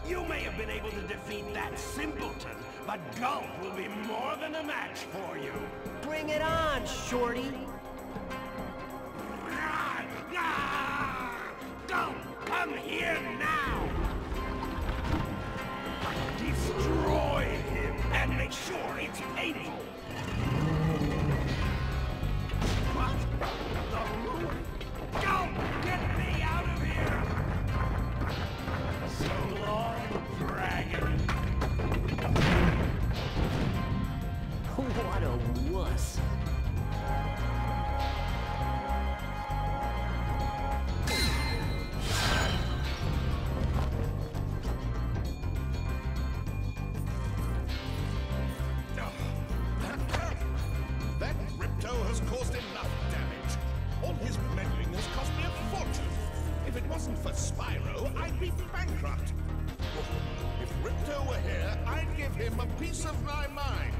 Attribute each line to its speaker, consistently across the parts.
Speaker 1: You may have been able to defeat that simpleton, but Gulp will be more than a match for you.
Speaker 2: Bring it on, Shorty.
Speaker 1: Gulp, come here now! Destroy him and make sure it's painful. What? The roof? Gulp, get me out of here! So long, dragon.
Speaker 2: What a wuss.
Speaker 3: That Ripto has caused enough damage. All his meddling has cost me a fortune. If it wasn't for Spyro, I'd be bankrupt. If Ripto were here, I'd give him a piece of my mind.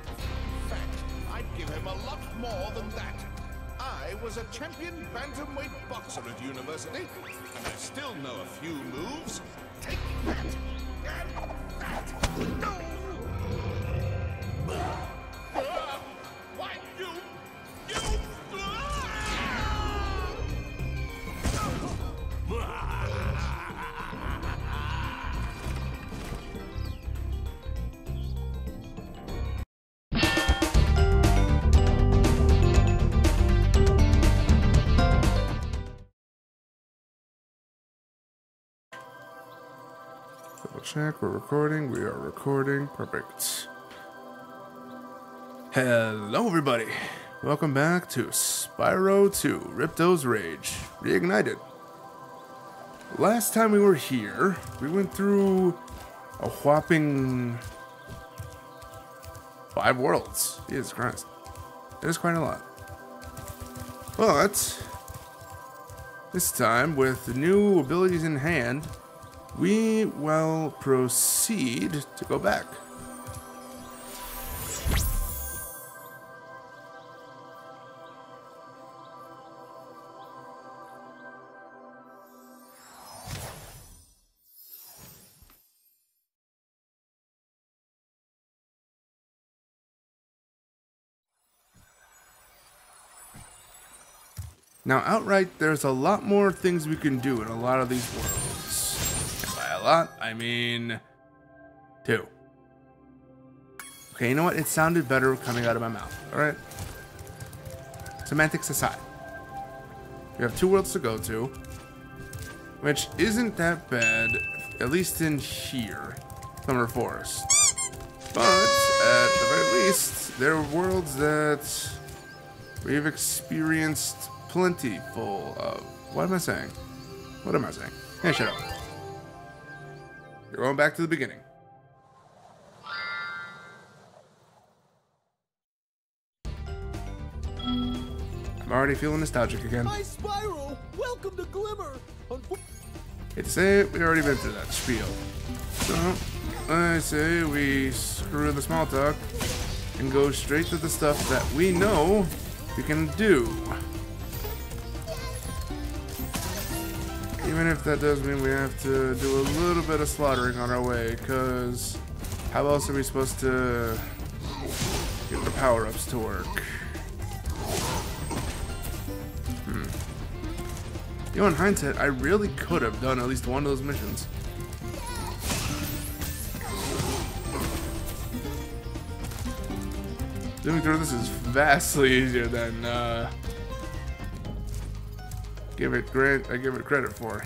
Speaker 3: In fact, I'd give him a lot more than that. I was a champion bantamweight boxer at university, and I still know a few moves. Take that, and that. No! Why, you...
Speaker 4: Double check, we're recording, we are recording, perfect. Hello everybody, welcome back to Spyro 2, Ripto's Rage, Reignited. Last time we were here, we went through a whopping 5 worlds. Jesus Christ. It is quite a lot. But this time, with new abilities in hand, we will proceed to go back. Now, outright, there's a lot more things we can do in a lot of these worlds. And by a lot, I mean 2. Okay, you know what? It sounded better coming out of my mouth, alright? Semantics aside. We have 2 worlds to go to, which isn't that bad, at least in here, Summer Forest. But, at the very least, there are worlds that we've experienced plentiful of. What am I saying? What am I saying? Hey, shut up. You're going back to the beginning. I'm already feeling nostalgic again.
Speaker 5: Hi, Spyro! Welcome to Glimmer!
Speaker 4: Hate to say it, we already been through that spiel. So, I say we screw the small talk and go straight to the stuff that we know we can do. Even if that does mean we have to do a little bit of slaughtering on our way, because how else are we supposed to get the power-ups to work? You know, in hindsight, I really could have done at least one of those missions. Doing through this is vastly easier than I give it credit for.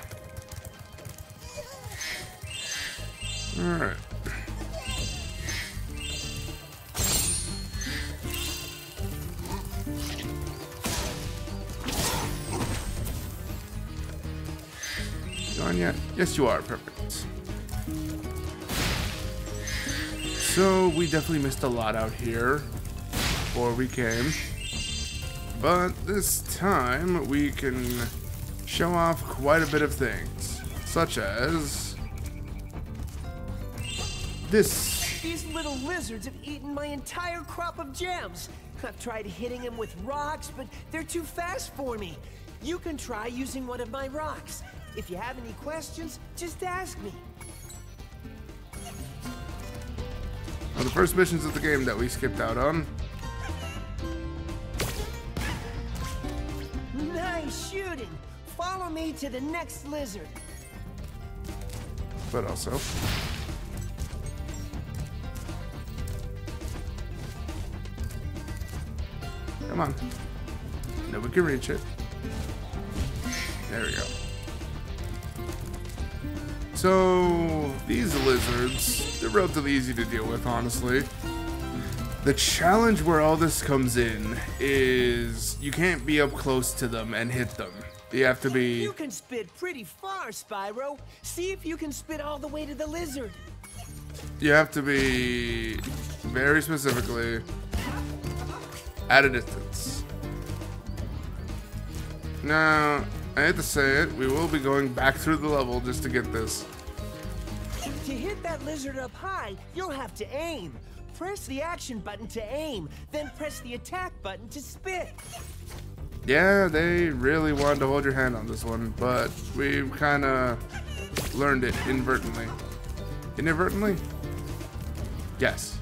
Speaker 4: Alright. Gone yet? Yes, you are. Perfect. So, we definitely missed a lot out here before we came. But this time, we can show off quite a bit of things. Such as this.
Speaker 2: These little lizards have eaten my entire crop of gems. I've tried hitting them with rocks, but they're too fast for me. You can try using one of my rocks. If you have any questions, just ask me.
Speaker 4: of the first missions of the game that we skipped out on.
Speaker 2: Nice shooting. Follow me to the next lizard.
Speaker 4: But also, come on. No, we can reach it. There we go. So, these lizards, they're relatively easy to deal with, honestly. The challenge where all this comes in is you can't be up close to them and hit them. You have to be...
Speaker 2: You can spit pretty far, Spyro. See if you can spit all the way to the lizard.
Speaker 4: You have to be very specifically at a distance. Now, I hate to say it, we will be going back through the level just to get this.
Speaker 2: To hit that lizard up high, you'll have to aim. Press the action button to aim, then press the attack button to spit.
Speaker 4: Yeah, they really wanted to hold your hand on this one, but we kind of learned it inadvertently. Inadvertently? Yes.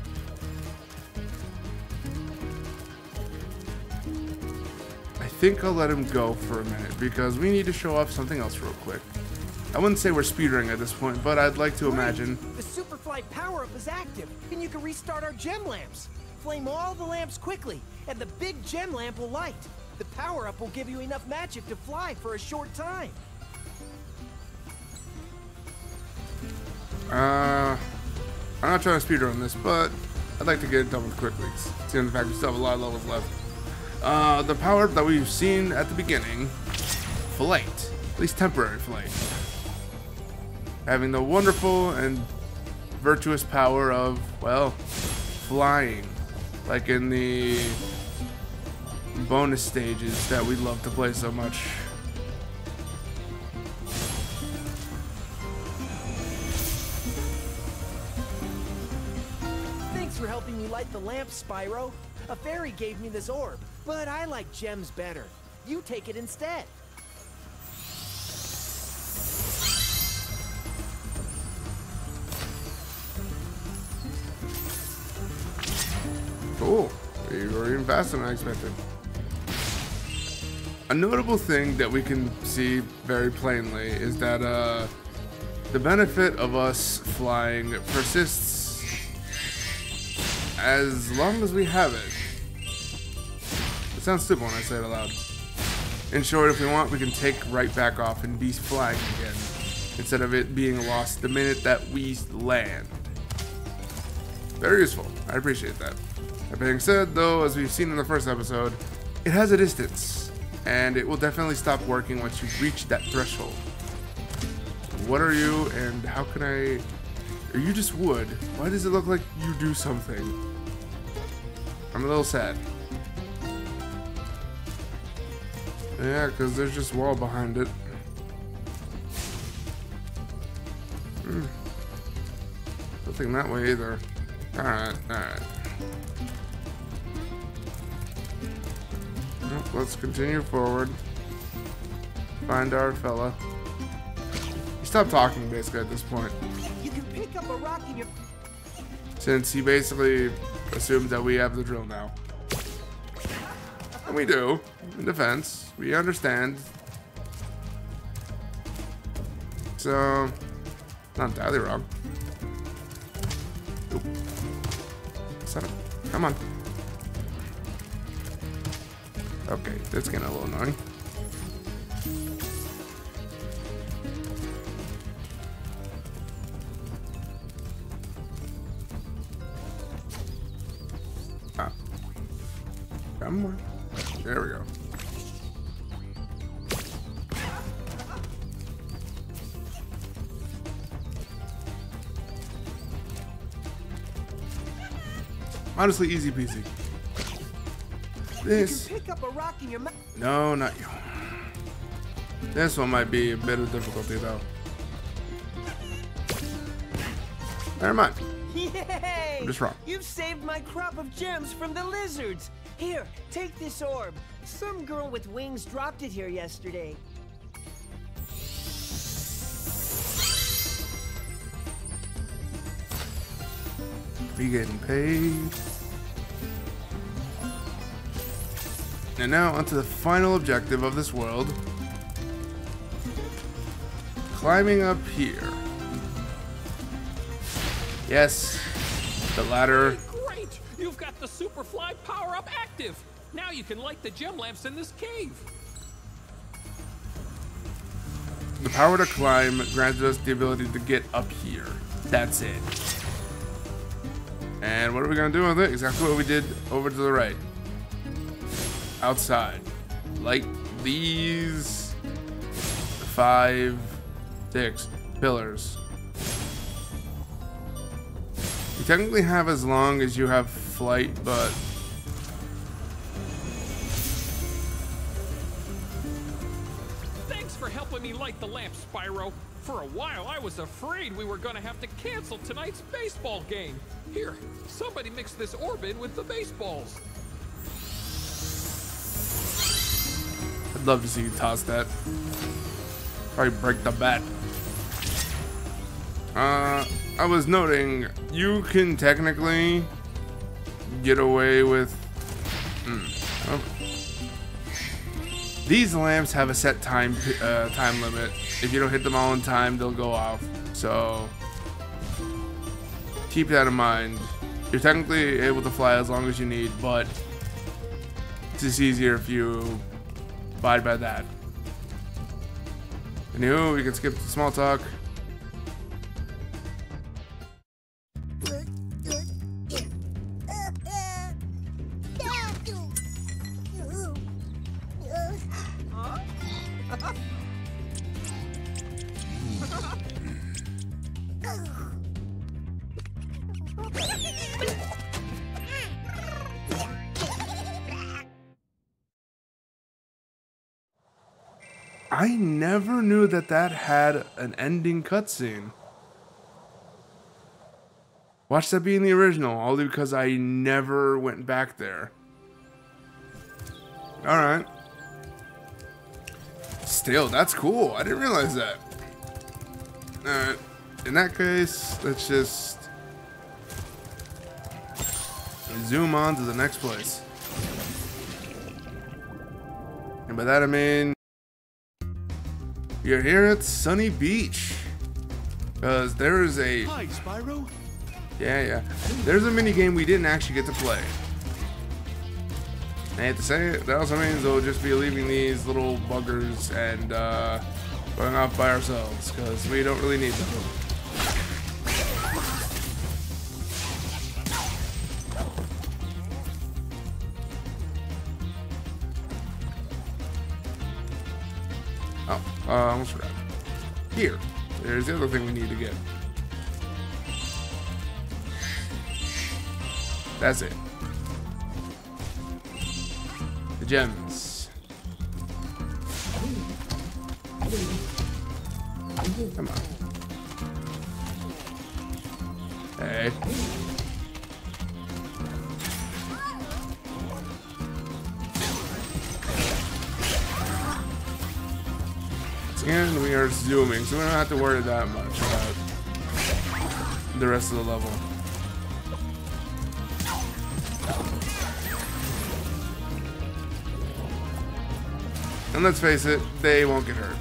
Speaker 4: I think I'll let him go for a minute because we need to show off something else real quick. I wouldn't say we're speedrunning at this point, but I'd like to imagine.
Speaker 2: The Superfly power-up is active, and you can restart our gem lamps. Flame all the lamps quickly, and the big gem lamp will light. The power-up will give you enough magic to fly for a short time.
Speaker 4: I'm not trying to speedrun this, but I'd like to get it done with quickly, seeing the fact we still have a lot of levels left. The power-up that we've seen at the beginning, flight, at least temporary flight. Having the wonderful and virtuous power of, well, flying, like in the bonus stages that we love to play so much.
Speaker 2: Thanks for helping me light the lamp, Spyro. A fairy gave me this orb, but I like gems better. You take it instead.
Speaker 4: Cool. We were even faster than I expected. A notable thing that we can see very plainly is that the benefit of us flying persists as long as we have it. It sounds stupid when I say it aloud. In short, if we want, we can take right back off and be flying again, instead of it being lost the minute that we land. Very useful. I appreciate that. That being said, though, as we've seen in the first episode, it has a distance, and it will definitely stop working once you reach that threshold. What are you, and how can I... Are you just wood? Why does it look like you do something? I'm a little sad. Yeah, because there's just wall behind it. Nothing that way either. Alright, alright. Well, let's continue forward. Find our fella. He stopped talking basically at this point.
Speaker 2: You can pick up a rock in your...
Speaker 4: Since he basically assumes that we have the drill now. And we do. In defense. We understand. So, not entirely wrong. Oop. Son of... Come on. Okay, that's getting a little annoying. Ah. Come on. There we go. Honestly, easy peasy. This.
Speaker 2: You can pick up a rock in your mouth.
Speaker 4: No, not you. This one might be a bit of difficulty, though. Never mind.
Speaker 2: Yay!
Speaker 4: I'm just wrong.
Speaker 2: You've saved my crop of gems from the lizards. Here, take this orb. Some girl with wings dropped it here yesterday.
Speaker 4: be getting paid. And now onto the final objective of this world. Climbing up here. Yes, the ladder.
Speaker 6: Great! You've got the Superfly power-up active. Now you can light the gem lamps in this cave.
Speaker 4: The power to climb granted us the ability to get up here. That's it. And what are we gonna do with it? Exactly what we did over to the right. Outside. Light these 5, 6 pillars. You technically have as long as you have flight, but
Speaker 6: Thanks for helping me light the lamp, Spyro. For a while, I was afraid we were gonna have to cancel tonight's baseball game. Here, somebody mix this orb in with the baseballs.
Speaker 4: I'd love to see you toss that. Probably break the bat. I was noting, you can technically get away with... These lamps have a set time limit. If you don't hit them all in time, they'll go off. So keep that in mind. You're technically able to fly as long as you need, but it's just easier if you abide by that. Anywho, we can skip the small talk. I never knew that that had an ending cutscene. Watch that be in the original, only because I never went back there. Alright. Still, that's cool. I didn't realize that. Alright. In that case, let's just zoom on to the next place. And by that I mean, you're here at Sunny Beach. Because there is a...
Speaker 3: Hi, Spyro.
Speaker 4: Yeah. There's a mini game we didn't actually get to play. I hate to say it, that also means we'll just be leaving these little buggers and going off by ourselves, because we don't really need them. Almost forgot. Here. There's the other thing we need to get. That's it. The gems. Come on. Hey. And we are zooming, so we don't have to worry that much about the rest of the level. And let's face it, they won't get hurt.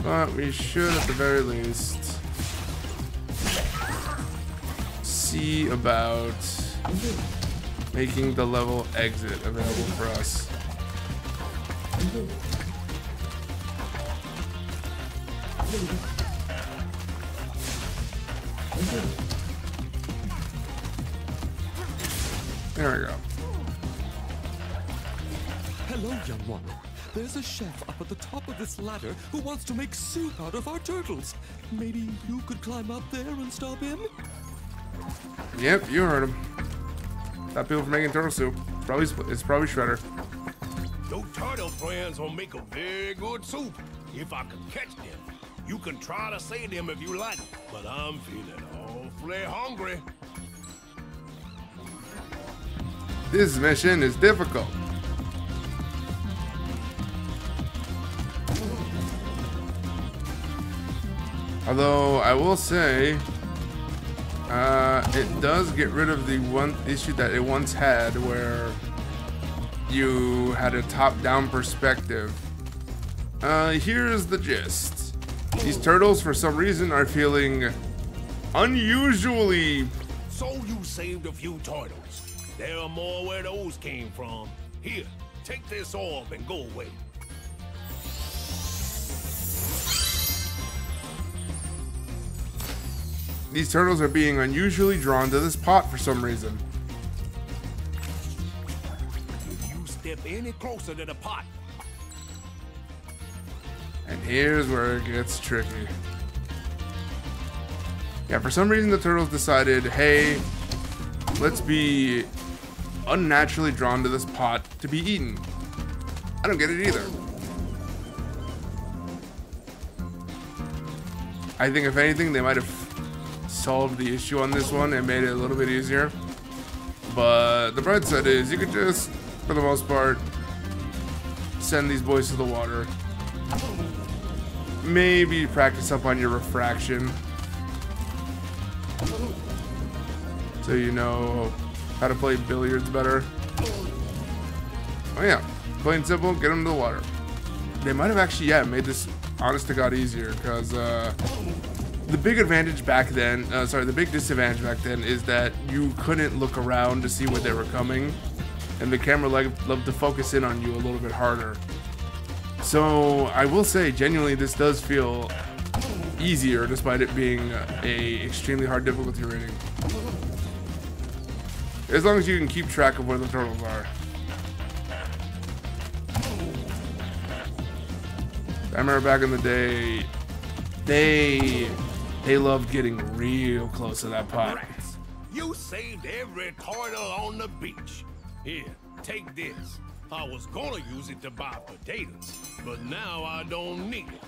Speaker 4: But we should, at the very least, see about making the level exit available for us. There we go.
Speaker 7: Hello, young one. There's a chef up at the top of this ladder who wants to make soup out of our turtles. Maybe you could climb up there and stop him?
Speaker 4: Yep, you heard him. Stop people from making turtle soup. It's probably Shredder.
Speaker 3: Your turtle friends will make a very good soup if I can catch them. You can try to save them if you like, but I'm feeling awfully hungry.
Speaker 4: This mission is difficult. Although I will say, It does get rid of the one issue that it once had where you had a top-down perspective. Here's the gist. These turtles, for some reason, are feeling unusually...
Speaker 3: So you saved a few turtles. There are more where those came from. Here, take this orb and go away.
Speaker 4: These turtles are being unusually drawn to this pot for some reason.
Speaker 3: If you step any closer to the pot.
Speaker 4: And here's where it gets tricky. Yeah, for some reason the turtles decided, hey, let's be unnaturally drawn to this pot to be eaten. I don't get it either. I think if anything, they might have solved the issue on this one and made it a little bit easier. But the bright side is you could just, for the most part, send these boys to the water. Maybe practice up on your refraction, so you know how to play billiards better. Oh yeah, plain simple, get them to the water. They might have actually, yeah, made this honest to God easier, because the big advantage back then, the big disadvantage back then is that you couldn't look around to see where they were coming, and the camera loved to focus in on you a little bit harder. So I will say, genuinely, this does feel easier despite it being a extremely hard difficulty rating. As long as you can keep track of where the turtles are. I remember back in the day, they loved getting real close to that pot.
Speaker 3: Rats, you saved every turtle on the beach. Here, take this. I was gonna use it to buy potatoes, but now I don't need it.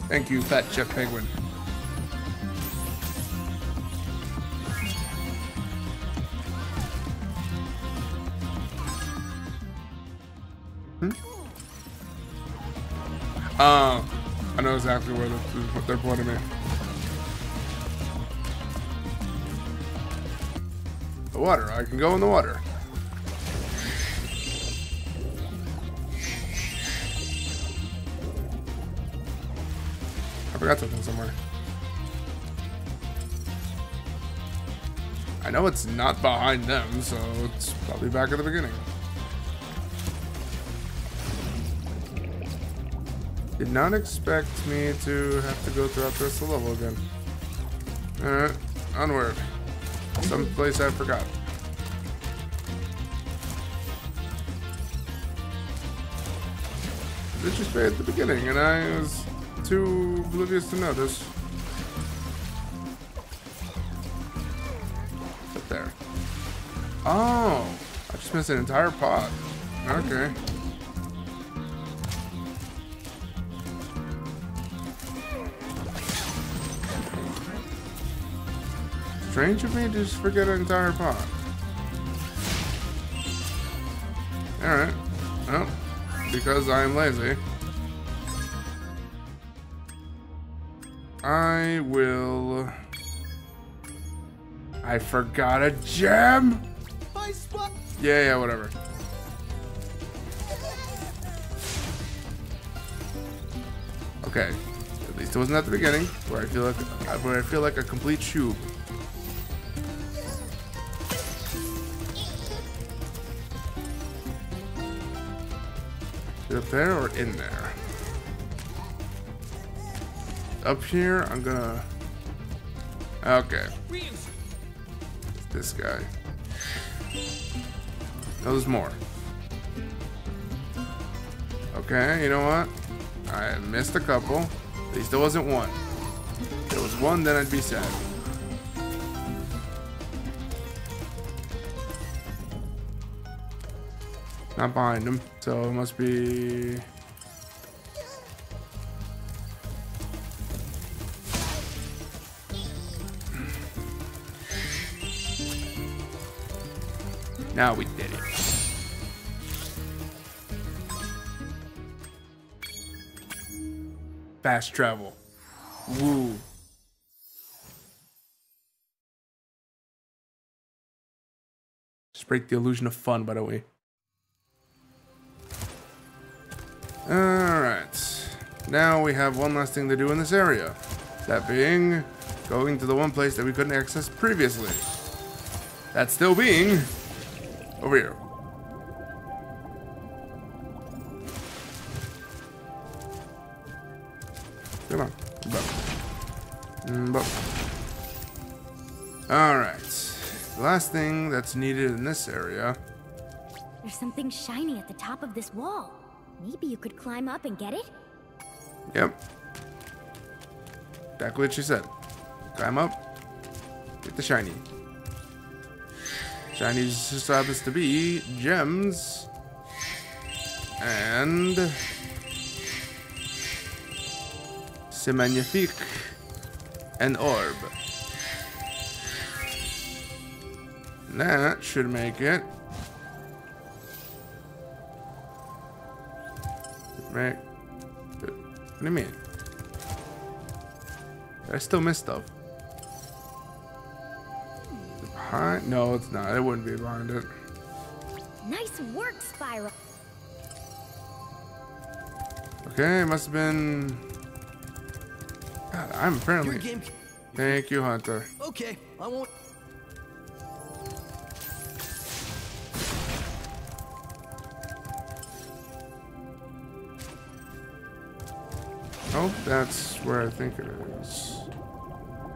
Speaker 4: Thank you, Fat Chef Penguin. I know exactly where they're pointing me. The water. I can go in the water. I forgot something somewhere. I know it's not behind them, so it's probably back at the beginning. Did not expect me to have to go throughout the rest of the level again. Alright, onward. Someplace I forgot. It just right at the beginning, and I was too oblivious to notice. Up there. Oh, I just missed an entire pot. Okay. Strange of me to just forget an entire pot. Alright. Well, because I am lazy, I will... I forgot a gem! Yeah, whatever. Okay. At least it wasn't at the beginning, where I feel like a complete shoob. Up there or in there? Up here, I'm gonna... Okay. This guy. No, there's more. Okay, you know what? I missed a couple. At least there wasn't one. If there was one, then I'd be sad. Not behind him, so it must be... Now we did it. Fast travel. Woo. Just break the illusion of fun, by the way. Alright. Now we have one last thing to do in this area. That being going to the one place that we couldn't access previously. That still being over here. Come on. Alright. The last thing that's needed in this area.
Speaker 8: There's something shiny at the top of this wall. Maybe you could climb up and get it?
Speaker 4: Yep. Exactly what she said. Climb up. Get the shiny. Shinies just happens to be gems. And c'est magnifique. An orb. And that should make it. What do you mean? I still miss stuff. Behind? No, it's not. It wouldn't be behind it.
Speaker 8: Nice work, Spyro.
Speaker 4: Okay, it must have been. God, I'm apparently.
Speaker 5: Your game.
Speaker 4: Thank you, Hunter.
Speaker 5: Okay, I won't.
Speaker 4: Oh, that's where I think it is.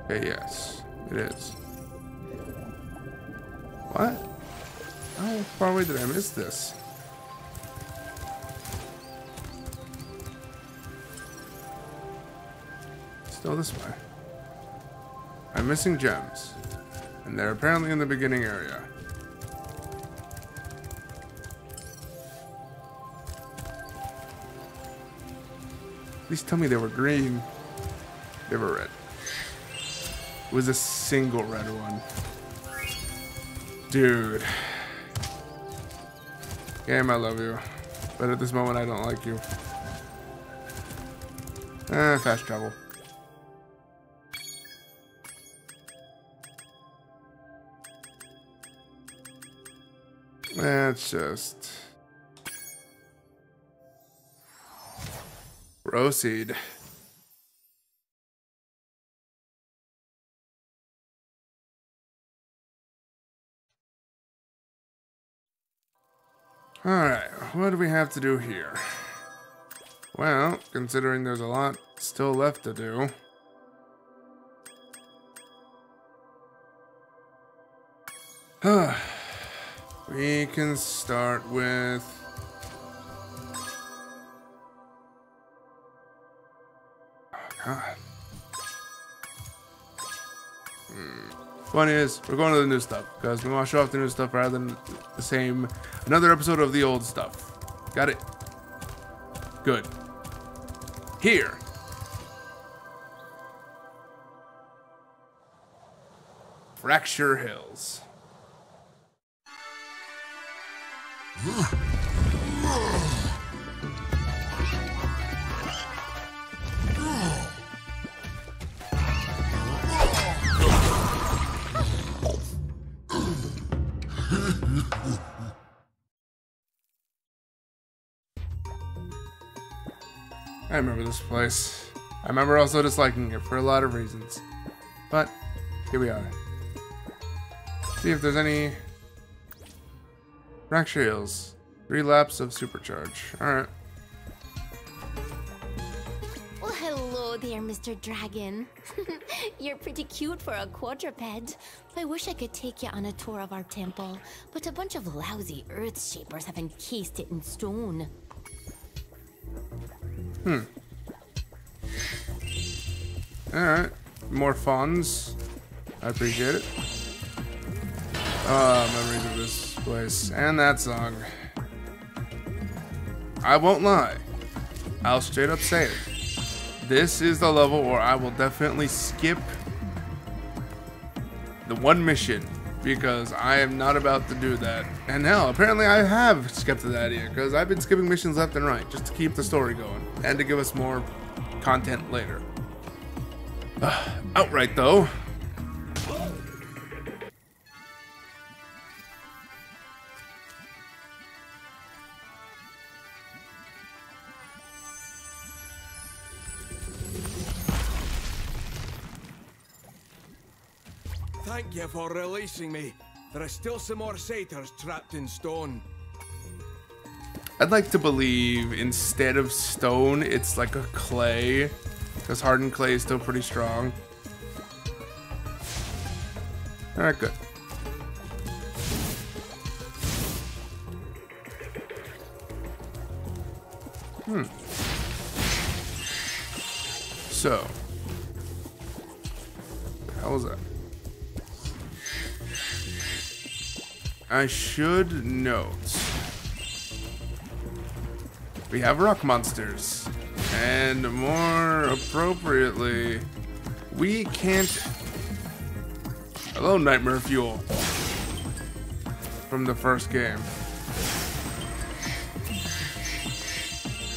Speaker 4: Okay, yes, it is. What? How far away did I miss this? Still this way. I'm missing gems. And they're apparently in the beginning area. Please tell me they were green. They were red. It was a single red one. Dude. Game, I love you. But at this moment, I don't like you. Fast travel. That's just... proceed. Alright, what do we have to do here? Well, considering there's a lot still left to do. We can start with... God. Fun is, we're going to the new stuff because we want to show off the new stuff rather than the same. Another episode of the old stuff. Got it? Good. Here. Fracture Hills. I remember this place. I remember also disliking it for a lot of reasons. But, here we are. See if there's any... Fracture Hills. 3 laps of supercharge. Alright.
Speaker 8: Well, hello there, Mr. Dragon. You're pretty cute for a quadruped. I wish I could take you on a tour of our temple, but a bunch of lousy earth shapers have encased it in stone.
Speaker 4: Alright. More funds. I appreciate it. Memories of this place. And that song. I won't lie. I'll straight up say it. This is the level where I will definitely skip the one mission because I am not about to do that. And hell, apparently I have skipped that idea because I've been skipping missions left and right just to keep the story going and to give us more content later. Outright though.
Speaker 5: Thank you for releasing me. There are still some more satyrs trapped in stone.
Speaker 4: I'd like to believe instead of stone, it's like a clay, because hardened clay is still pretty strong. All right, good. So, how was that? I should note, we have rock monsters, and more appropriately, we can't. Hello, Nightmare Fuel from the first game.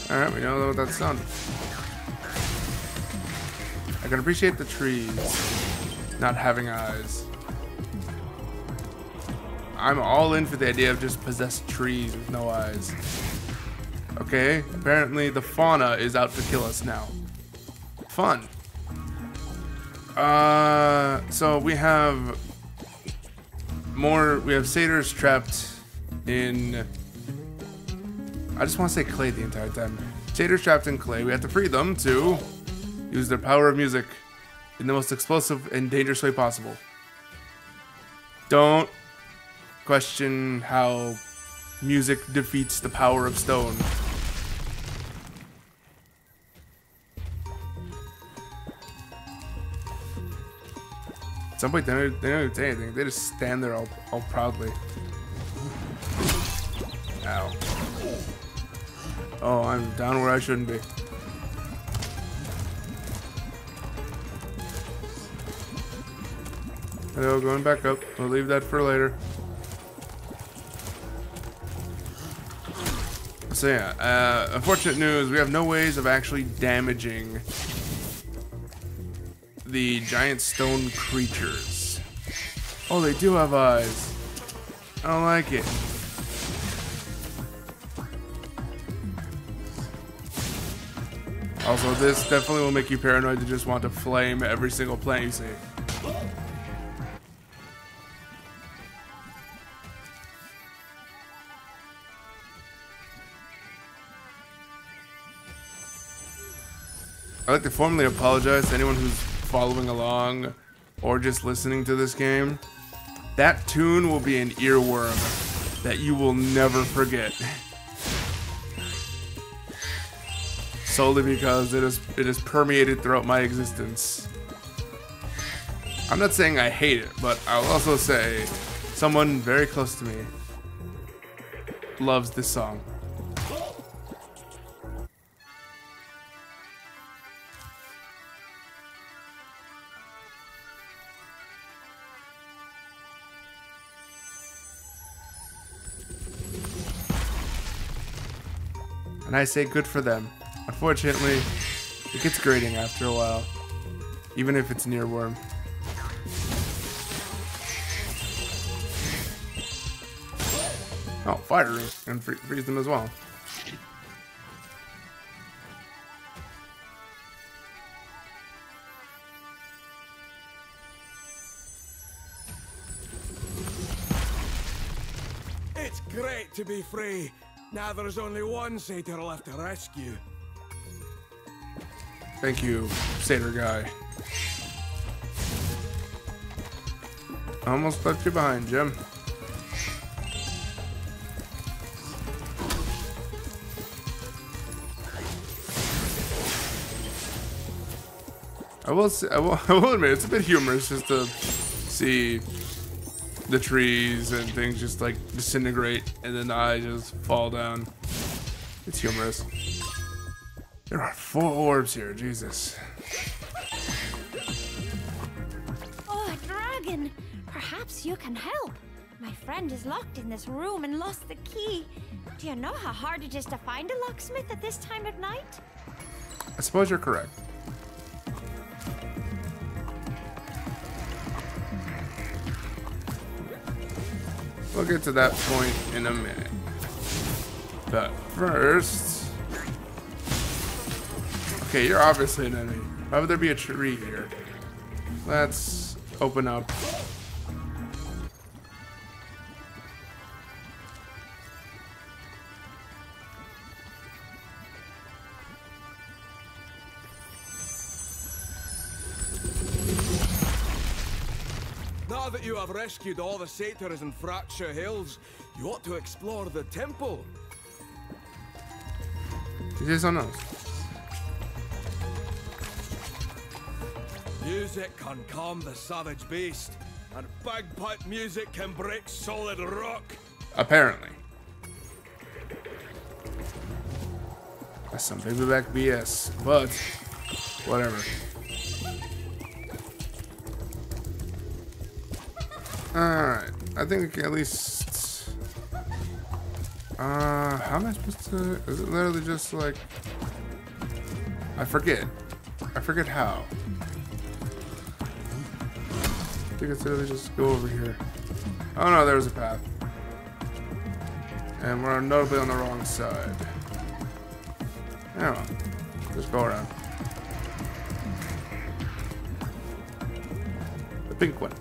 Speaker 4: Alright, we know what that's done. I can appreciate the trees not having eyes. I'm all in for the idea of just possessed trees with no eyes. Okay, apparently the fauna is out to kill us now. Fun. So we have satyrs trapped in, I just want to say clay the entire time. Satyrs trapped in clay. We have to free them to use their power of music in the most explosive and dangerous way possible. Don't question how music defeats the power of stone. At some point, they don't even say anything. They just stand there all proudly. Ow. Oh, I'm down where I shouldn't be. Hello, going back up. We'll leave that for later. So yeah, unfortunate news, we have no ways of actually damaging the giant stone creatures. Oh, they do have eyes. I don't like it. Also, this definitely will make you paranoid to just want to flame every single plant you see. I'd like to formally apologize to anyone who's following along or just listening to this game. That tune will be an earworm that you will never forget. Solely because it is permeated throughout my existence. I'm not saying I hate it, but I'll also say someone very close to me loves this song. And I say good for them. Unfortunately, it gets grating after a while, even if it's an earworm. Oh, fire and freeze them as well.
Speaker 5: It's great to be free. Now there's only one satyr left to rescue.
Speaker 4: Thank you, satyr guy. I almost left you behind, Jim. I will admit, it's a bit humorous just to see the trees and things just like disintegrate and then I just fall down. It's humorous. There are 4 orbs here, Jesus.
Speaker 9: Oh, dragon! Perhaps you can help. My friend is locked in this room and lost the key. Do you know how hard it is to find a locksmith at this time of night?
Speaker 4: I suppose you're correct. We'll get to that point in a minute. But first... Okay, you're obviously an enemy. Why would there be a tree here? Let's open up.
Speaker 5: Now that you have rescued all the satyrs in Fracture Hills, you ought to explore the temple.
Speaker 4: This is on us.
Speaker 5: Music can calm the savage beast, and bagpipe music can break solid rock.
Speaker 4: Apparently. That's some paperback BS, but whatever. Alright, I think at least... how am I supposed to... Is it literally just like... I forget how. I think it's literally just go over here. Oh no, there's a path. And we're notably on the wrong side. Oh well, just go around. The pink one.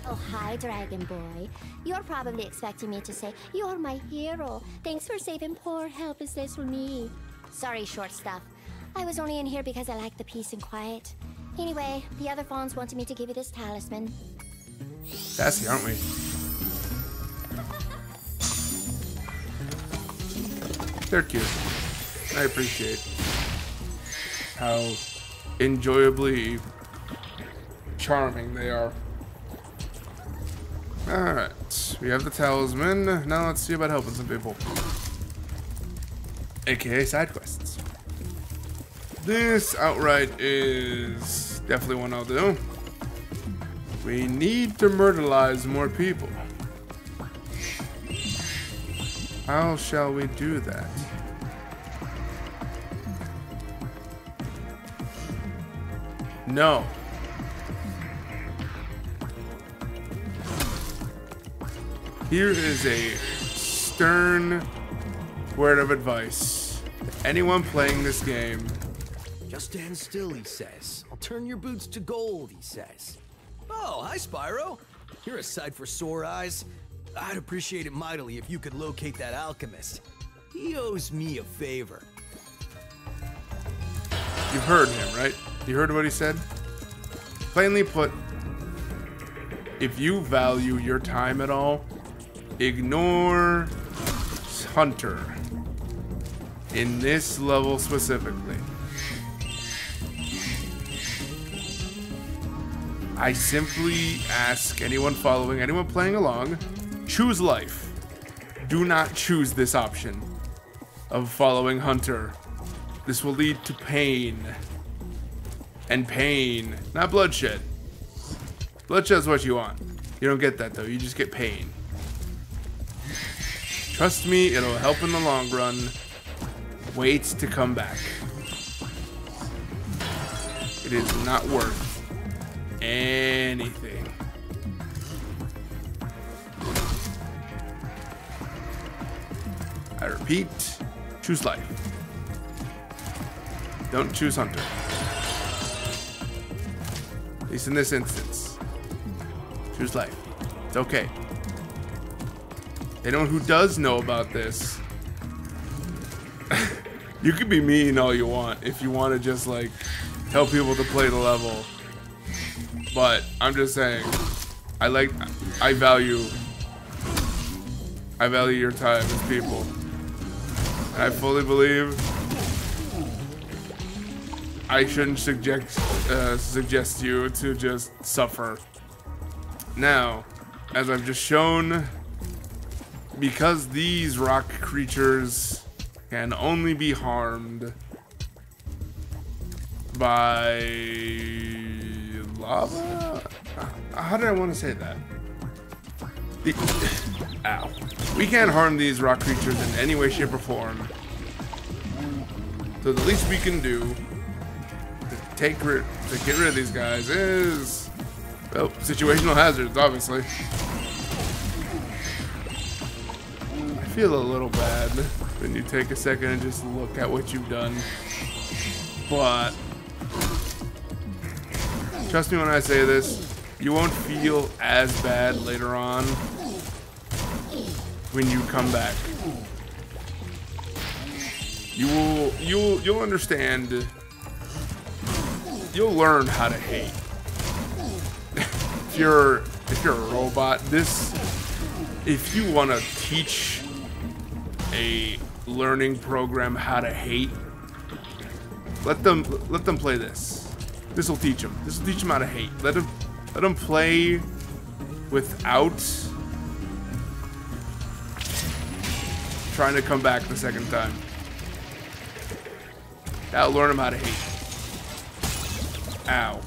Speaker 8: Oh, hi, Dragon Boy. You're probably expecting me to say, "You're my hero. Thanks for saving poor, helpless little me." Sorry, short stuff. I was only in here because I like the peace and quiet. Anyway, the other fawns wanted me to give you this talisman.
Speaker 4: Sassy, aren't we? They're cute. I appreciate how enjoyably charming they are. Alright, we have the talisman. Now let's see about helping some people. AKA side quests. This outright is definitely one I'll do. We need to myrtleize more people. How shall we do that? No. Here is a stern word of advice. Anyone playing this game.
Speaker 2: Just stand still, he says. I'll turn your boots to gold, he says. Oh, hi, Spyro. You're a sight for sore eyes. I'd appreciate it mightily if you could locate that alchemist. He owes me a favor.
Speaker 4: You heard him, right? You heard what he said? Plainly put, if you value your time at all, ignore Hunter. In this level specifically. I simply ask anyone following, anyone playing along, choose life. Do not choose this option of following Hunter. This will lead to pain. And pain, not bloodshed. Bloodshed's what you want. You don't get that though, you just get pain. Trust me, it'll help in the long run. Wait to come back. It is not worth anything. I repeat, choose life. Don't choose Hunter. At least in this instance. Choose life. It's okay. Anyone who does know about this, you can be mean all you want if you want to just like tell people to play the level. But I'm just saying, I value your time as people. And I fully believe I shouldn't suggest you to just suffer. Now, as I've just shown, because these rock creatures can only be harmed by lava? How did I want to say that? Ow. We can't harm these rock creatures in any way, shape, or form. So the least we can do to get rid of these guys is, well, situational hazards, obviously. I feel a little bad when you take a second and just look at what you've done. But trust me when I say this, you won't feel as bad later on when you come back. You'll understand. You'll learn how to hate. if you're a robot, if you want to teach a learning program how to hate, let them play this. This will teach them. This will teach them how to hate. Let them play without trying to come back the second time. That'll learn them how to hate. Ow.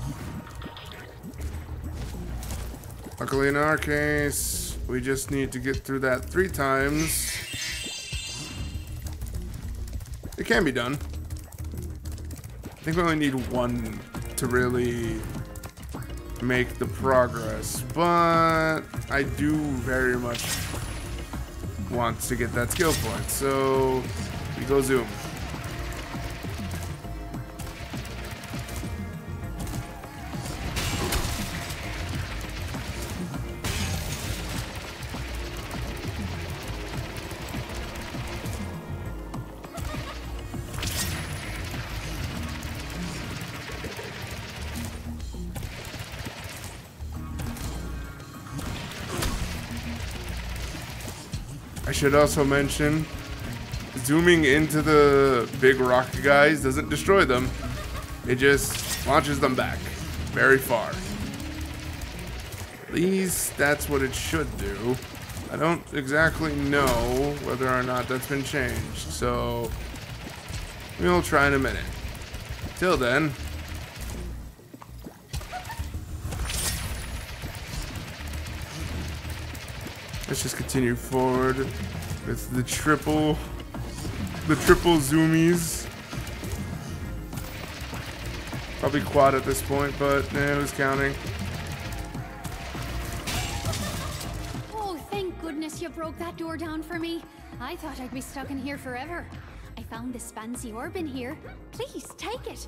Speaker 4: Luckily in our case, we just need to get through that 3 times. It can be done. I think we only need 1 to really make the progress, but I do very much want to get that skill point, so we go zoom. I should also mention, zooming into the big rock guys doesn't destroy them. It just launches them back very far. At least that's what it should do. I don't exactly know whether or not that's been changed, so we'll try in a minute. Till then, let's just continue forward with the triple zoomies. Probably quad at this point, but who's counting?
Speaker 10: Oh, thank goodness you broke that door down for me. I thought I'd be stuck in here forever. I found this fancy orb in here. Please, take it.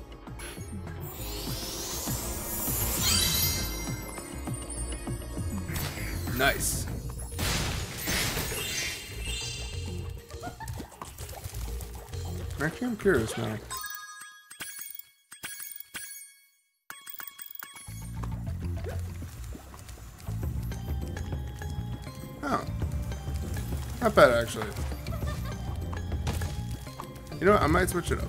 Speaker 4: Nice. Actually, I'm curious now. Oh. Not bad, actually. You know what? I might switch it up.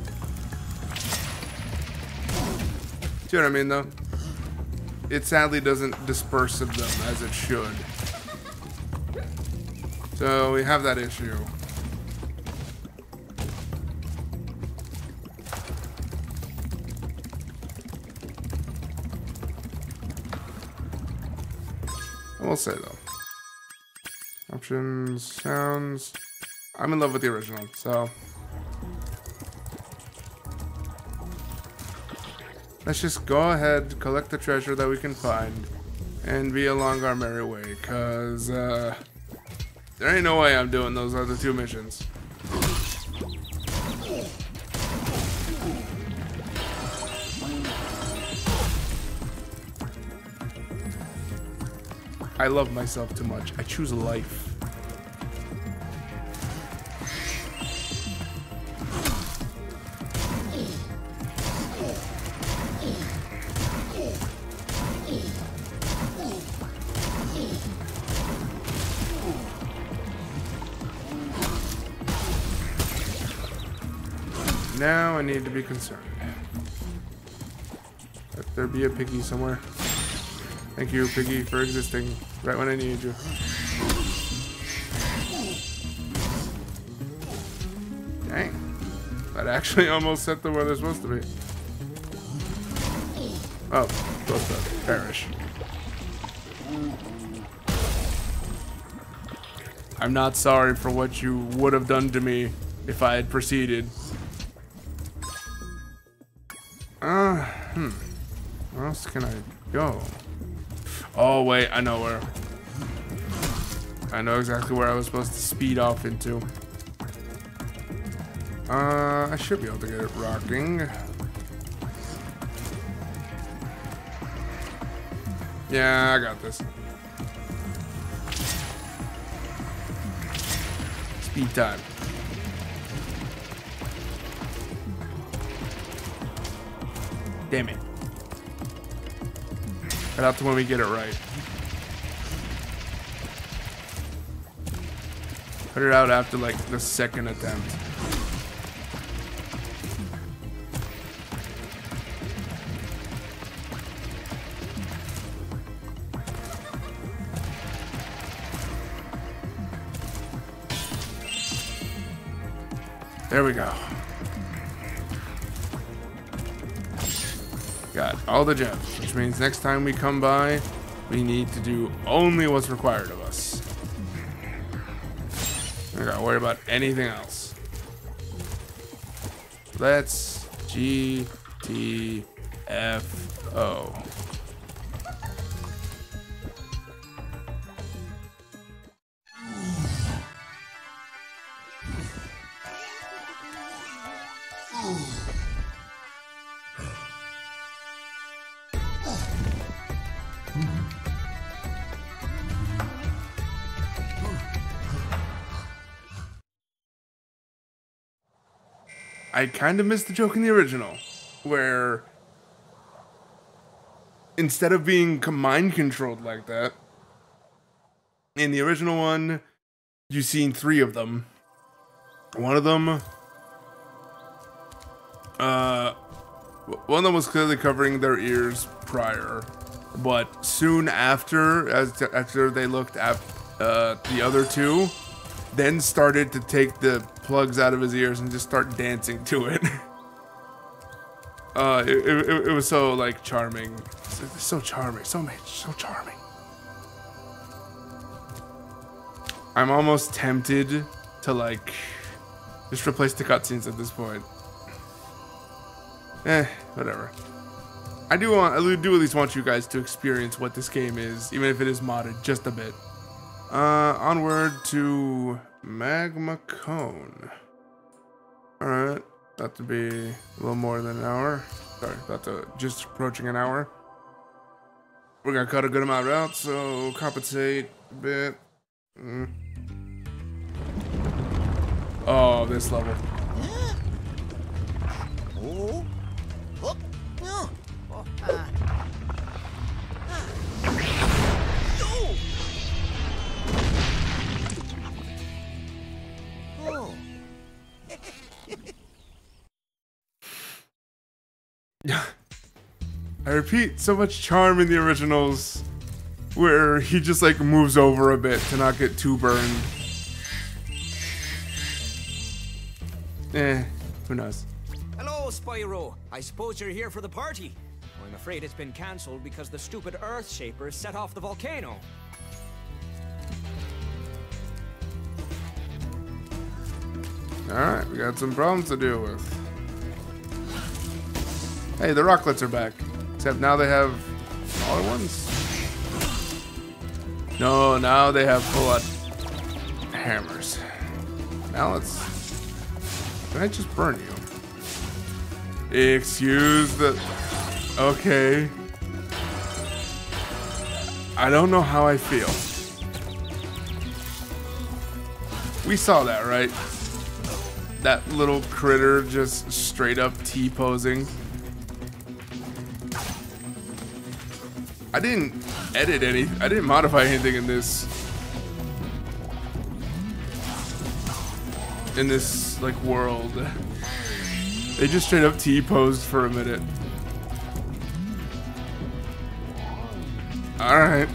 Speaker 4: See what I mean, though? It sadly doesn't disperse of them as it should. So we have that issue. I will say though, options, sounds, I'm in love with the original, so let's just go ahead, collect the treasure that we can find, and be along our merry way, cause there ain't no way I'm doing those other 2 missions. I love myself too much. I choose life. Now I need to be concerned. Let there be a piggy somewhere. Thank you, piggy, for existing right when I need you. Dang. That actually almost set them where they're supposed to be. Oh, supposed to perish. I'm not sorry for what you would have done to me if I had proceeded. Where else can I go? Oh wait, I know where. I know exactly where I was supposed to speed off into. I should be able to get it rocking. Yeah, I got this. Speed time. Damn it. Cut out to when we get it right. Put it out after like the second attempt. There we go. Got all the gems, which means next time we come by, we need to do only what's required of us. We gotta worry about anything else. Let's GTFO. I kind of missed the joke in the original, where instead of being mind controlled like that, in the original one, you've seen 3 of them. One of them was clearly covering their ears prior, but soon after, after they looked at the other 2, then started to take the plugs out of his ears and just start dancing to it. It was so like charming, so charming, so charming. I'm almost tempted to like just replace the cutscenes at this point. Whatever. I do at least want you guys to experience what this game is, even if it is modded just a bit. Onward to Magma Cone. Alright, about to be a little more than an hour. Sorry, about to just approaching an hour. We're gonna cut a good amount out, so compensate a bit. Oh, this level. I repeat, so much charm in the originals where he just like moves over a bit to not get too burned. Who knows?
Speaker 11: Hello, Spyro. I suppose you're here for the party. I'm afraid it's been cancelled because the stupid Earth Shapers set off the volcano.
Speaker 4: Alright, we got some problems to deal with. Hey, the Rocklets are back. Except now they have smaller ones. No, now they have full-on hammers. Now let's... Can I just burn you? Excuse the... Okay. I don't know how I feel. We saw that, right? That little critter just straight up T-posing. I didn't edit I didn't modify anything in this like world. They just straight up T-posed for a minute. Alright.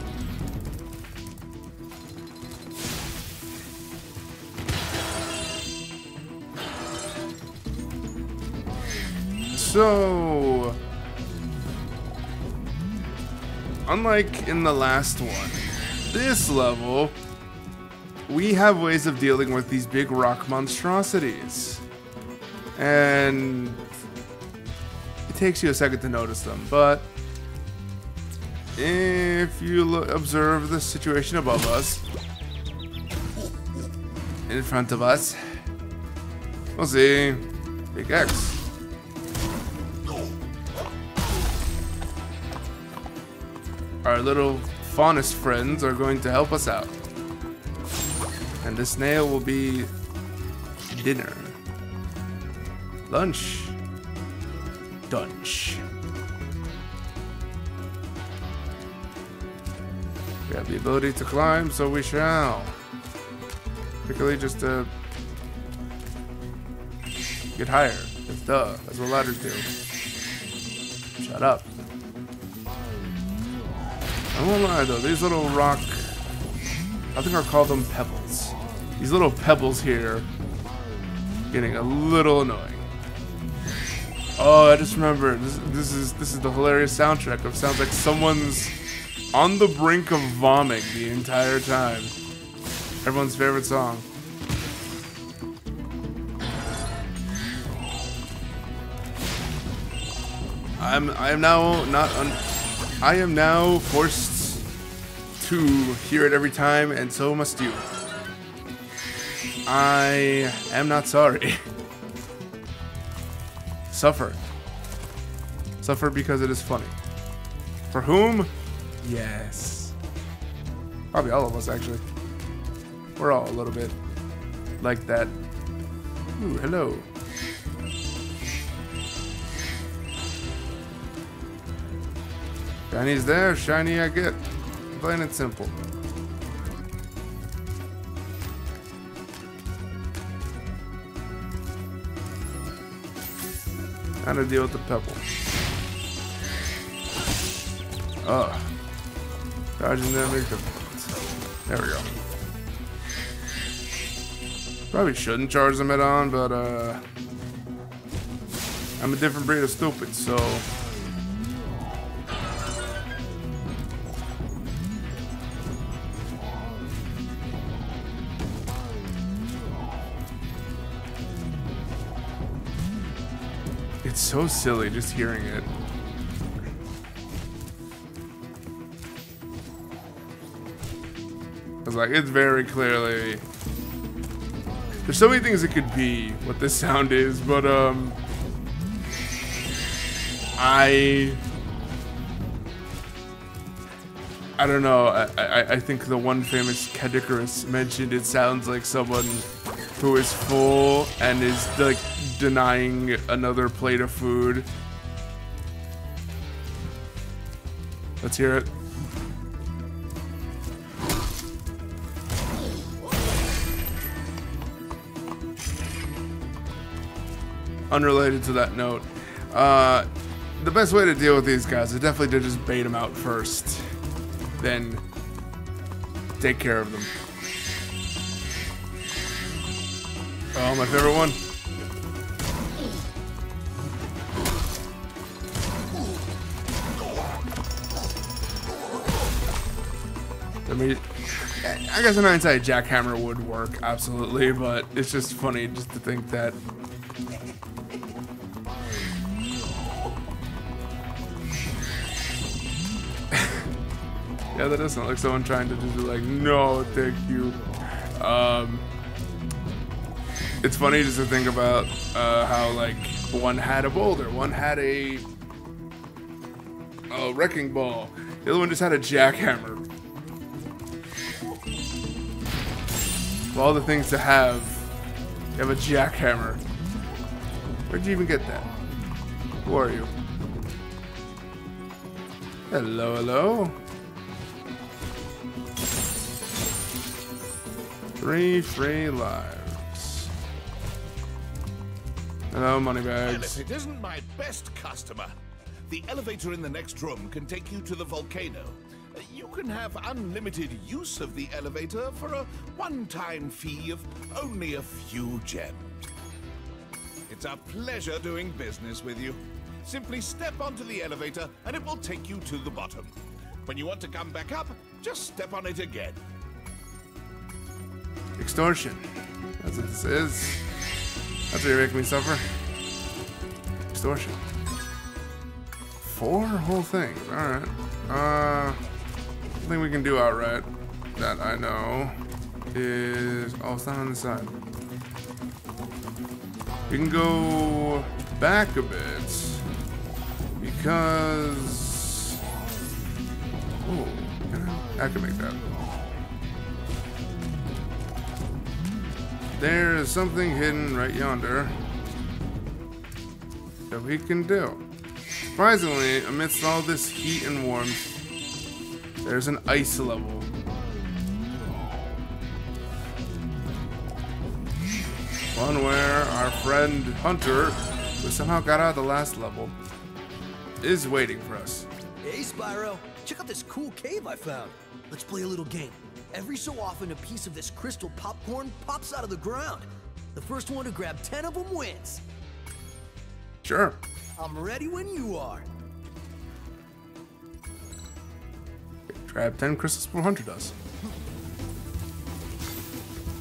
Speaker 4: So, unlike in the last one, this level we have ways of dealing with these big rock monstrosities. And it takes you a second to notice them, but if you observe the situation above us, in front of us, we'll see Big X. Our little faunus friends are going to help us out. And the snail will be dinner. Lunch. Dunch. We have the ability to climb, so we shall. Particularly just to get higher. That's duh. That's what ladders do. Shut up. I won't lie though, these little rock, I think I'll call them pebbles. These little pebbles here, getting a little annoying. Oh, I just remembered, this is the hilarious soundtrack. It sounds like someone's on the brink of vomiting the entire time. Everyone's favorite song. I am now forced to hear it every time, and so must you. I am not sorry. Suffer. Suffer because it is funny. For whom? Yes. Probably all of us, actually. We're all a little bit like that. Ooh, hello. Shiny's there, shiny I get. Plain and simple. How to deal with the pebble. Ugh. Dodging that makes difference. There we go. Probably shouldn't charge them head on, but I'm a different breed of stupid, so it's so silly just hearing it. I was like, it's very clearly, there's so many things it could be what this sound is, but I don't know. I think the one famous Cadicarus mentioned it sounds like someone who is full and is like denying another plate of food. Let's hear it. Unrelated to that note, the best way to deal with these guys is definitely to just bait them out first, then take care of them. Oh, my favorite one. I mean, I guess in hindsight, jackhammer would work, absolutely, but it's just funny just to think that. Yeah, that does sound like someone trying to just be like, no, thank you. It's funny just to think about how, like, one had a boulder, one had a wrecking ball, the other one just had a jackhammer. Of all the things to have, you have a jackhammer. Where'd you even get that? Who are you? Hello, hello. 3 free lives. Hello, moneybags.
Speaker 3: Well, if it isn't my best customer, the elevator in the next room can take you to the volcano. You can have unlimited use of the elevator for a one-time fee of only a few gems. It's a pleasure doing business with you. Simply step onto the elevator and it will take you to the bottom. When you want to come back up, just step on it again.
Speaker 4: Extortion. That's what this is. That's what you're making me suffer. Extortion. 4 whole things. Alright. Something we can do outright that I know is... Oh, it's not on the side. We can go back a bit because... Oh, I can make that. There is something hidden right yonder that we can do. Surprisingly, amidst all this heat and warmth, there's an ice level. One where our friend Hunter, who somehow got out of the last level, is waiting for us.
Speaker 2: Hey, Spyro. Check out this cool cave I found. Let's play a little game. Every so often, a piece of this crystal popcorn pops out of the ground. The first one to grab 10 of them wins.
Speaker 4: Sure.
Speaker 2: I'm ready when you are.
Speaker 4: Grab 10 crystals before Hunter does.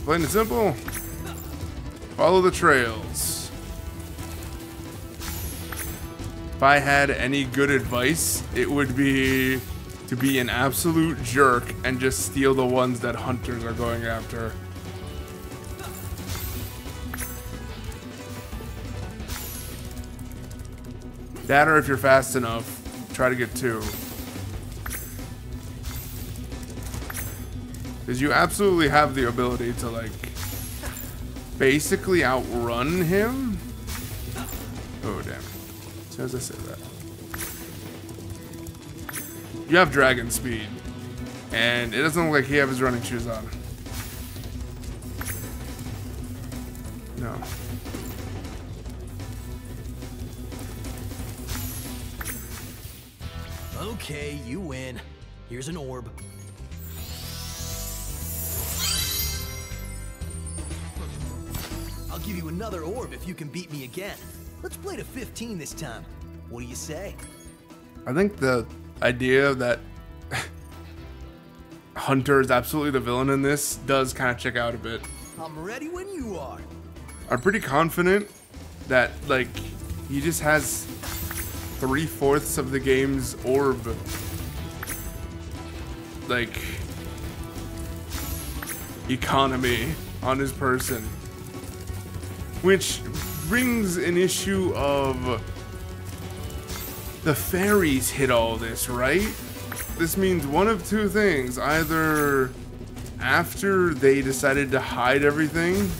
Speaker 4: Plain and simple. Follow the trails. If I had any good advice, it would be to be an absolute jerk and just steal the ones that hunters are going after. That, or if you're fast enough, try to get 2. Because you absolutely have the ability to, like, basically outrun him. Oh, damn. As soon as I say that. You have dragon speed. And it doesn't look like he has his running shoes on. No.
Speaker 2: Okay, you win. Here's an orb. I'll give you another orb if you can beat me again. Let's play to 15 this time. What do you say?
Speaker 4: I think the idea that Hunter is absolutely the villain in this does kind of check out a bit.
Speaker 2: I'm ready when you are.
Speaker 4: I'm pretty confident that, like, he just has 3/4 of the game's orb, like, economy on his person. Which brings an issue of the fairies hit all this, right? This means one of 2 things. Either after they decided to hide everything,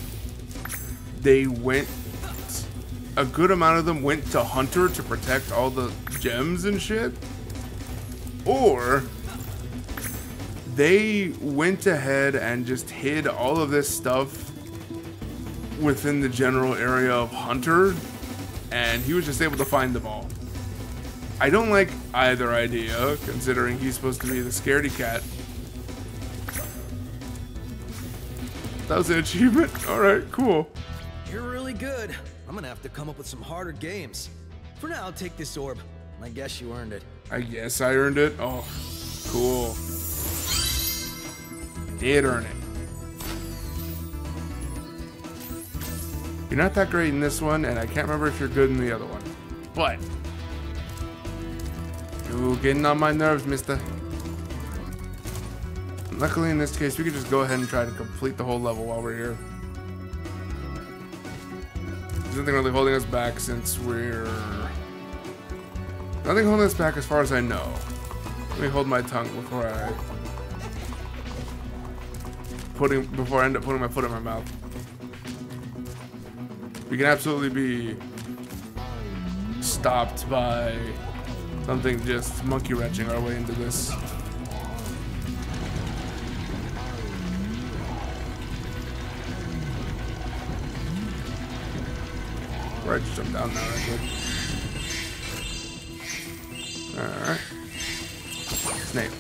Speaker 4: they went, a good amount of them went to Hunter to protect all the gems and shit, or they went ahead and just hid all of this stuff within the general area of Hunter, and he was just able to find them all. I don't like either idea, considering he's supposed to be the scaredy cat. That was an achievement? Alright, cool.
Speaker 2: You're really good. I'm gonna have to come up with some harder games. For now, I'll take this orb. I guess you earned it.
Speaker 4: I guess I earned it? Oh, cool. Did earn it. You're not that great in this one, and I can't remember if you're good in the other one. But you're getting on my nerves, mister. Luckily, in this case, we could just go ahead and try to complete the whole level while we're here. There's nothing really holding us back since we're... Nothing holding us back as far as I know. Let me hold my tongue before I end up putting my foot in my mouth. We can absolutely be stopped by something just monkey wrenching our way into this. Right, just jump down now, actually. Alright. Snake.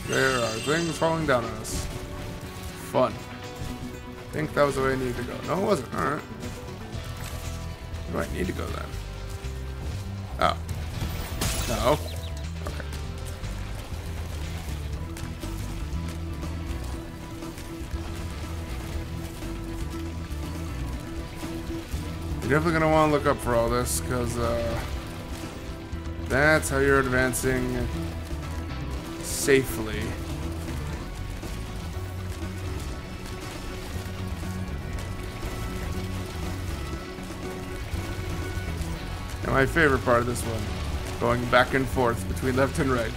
Speaker 4: There are things falling down on us. Fun. I think that was the way I needed to go. No, it wasn't. Alright. Do I need to go then? Oh. No. Okay. You're definitely gonna want to look up for all this, because that's how you're advancing safely. And my favorite part of this one, going back and forth between left and right.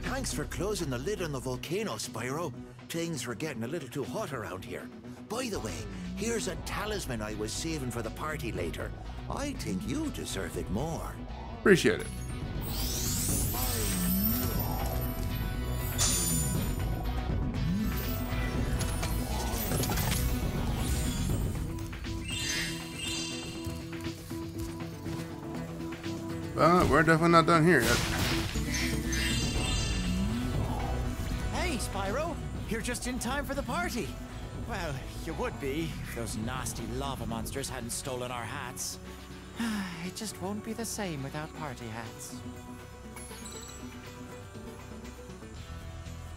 Speaker 12: Thanks for closing the lid on the volcano, Spyro. Things were getting a little too hot around here. By the way, here's a talisman I was saving for the party later. I think you deserve it more.
Speaker 4: Appreciate it. But we're definitely not done here yet.
Speaker 13: Hey, Spyro. You're just in time for the party. Well, you would be if those nasty lava monsters hadn't stolen our hats. It just won't be the same without party hats.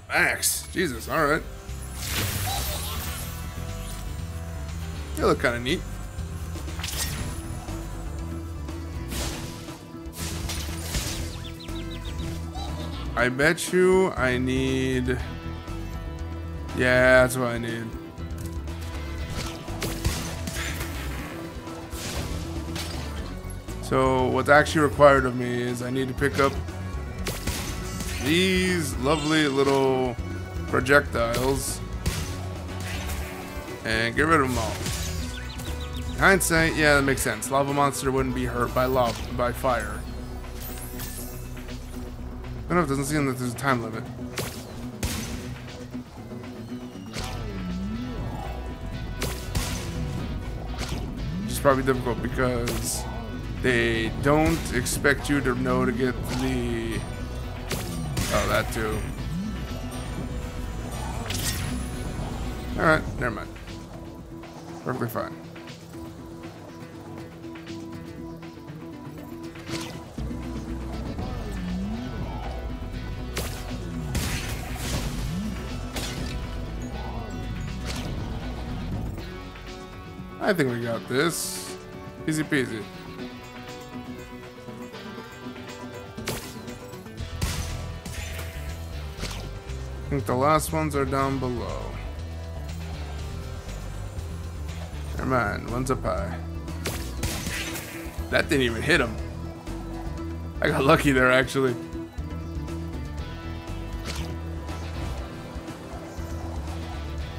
Speaker 4: Max, Jesus, alright. You look kind of neat. I bet you I need... Yeah, that's what I need. So what's actually required of me is I need to pick up these lovely little projectiles and get rid of them all. In hindsight, yeah, that makes sense. Lava monster wouldn't be hurt by fire. I don't know, it doesn't seem that there's a time limit. Which is probably difficult because they don't expect you to know to get the... Oh, that too. Alright, never mind. Perfectly fine. I think we got this. Easy peasy. I think the last ones are down below. Never mind, one's up high. That didn't even hit him. I got lucky there, actually.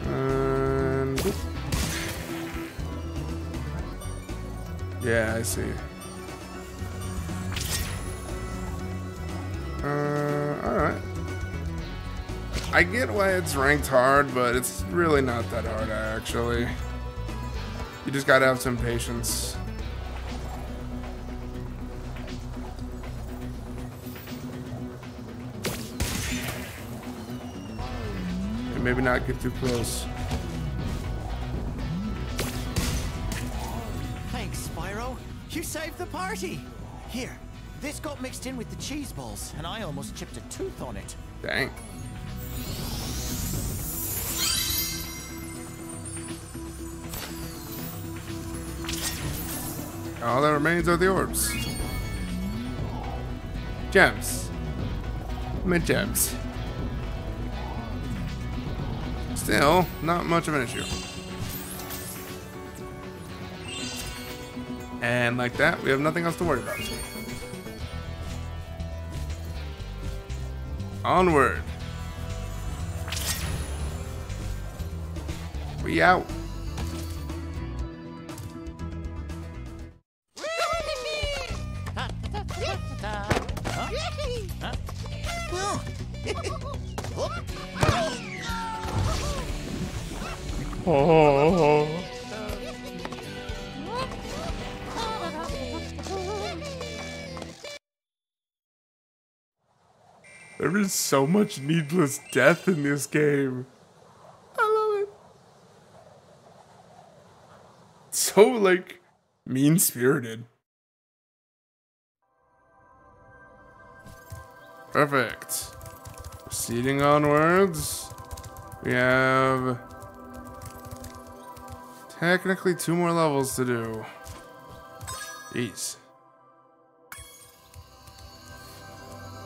Speaker 4: And... yeah, I see. Alright. I get why it's ranked hard, but it's really not that hard, actually. You just gotta have some patience. And maybe not get too close.
Speaker 13: Thanks, Spyro. You saved the party. Here, this got mixed in with the cheese balls, and I almost chipped a tooth on it.
Speaker 4: Dang. All that remains are the orbs. Gems. I meant gems. Still, not much of an issue. And like that, we have nothing else to worry about. Onward. We out. Oh. There is so much needless death in this game. I love so, like, mean-spirited. Perfect. Proceeding onwards. We have technically 2 more levels to do. Jeez.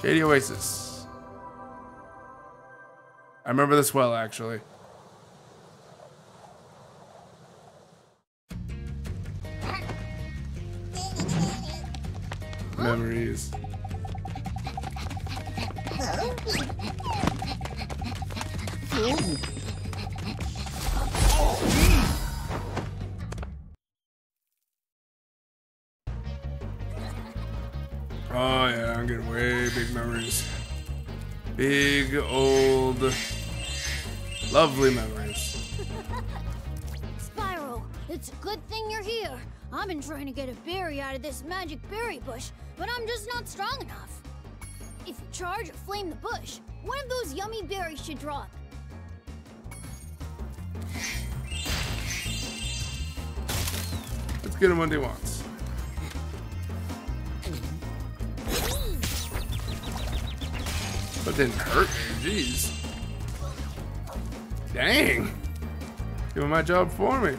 Speaker 4: Shady Oasis. I remember this well, actually. Memories. Oh yeah, I'm getting way big memories. Big, old, lovely memories.
Speaker 9: Spyro, it's a good thing you're here. I've been trying to get a berry out of this magic berry bush, but I'm just not strong enough. If you charge or flame the bush, one of those yummy berries should drop.
Speaker 4: Let's get him what he wants. That didn't hurt me, jeez. Dang. Doing my job for me.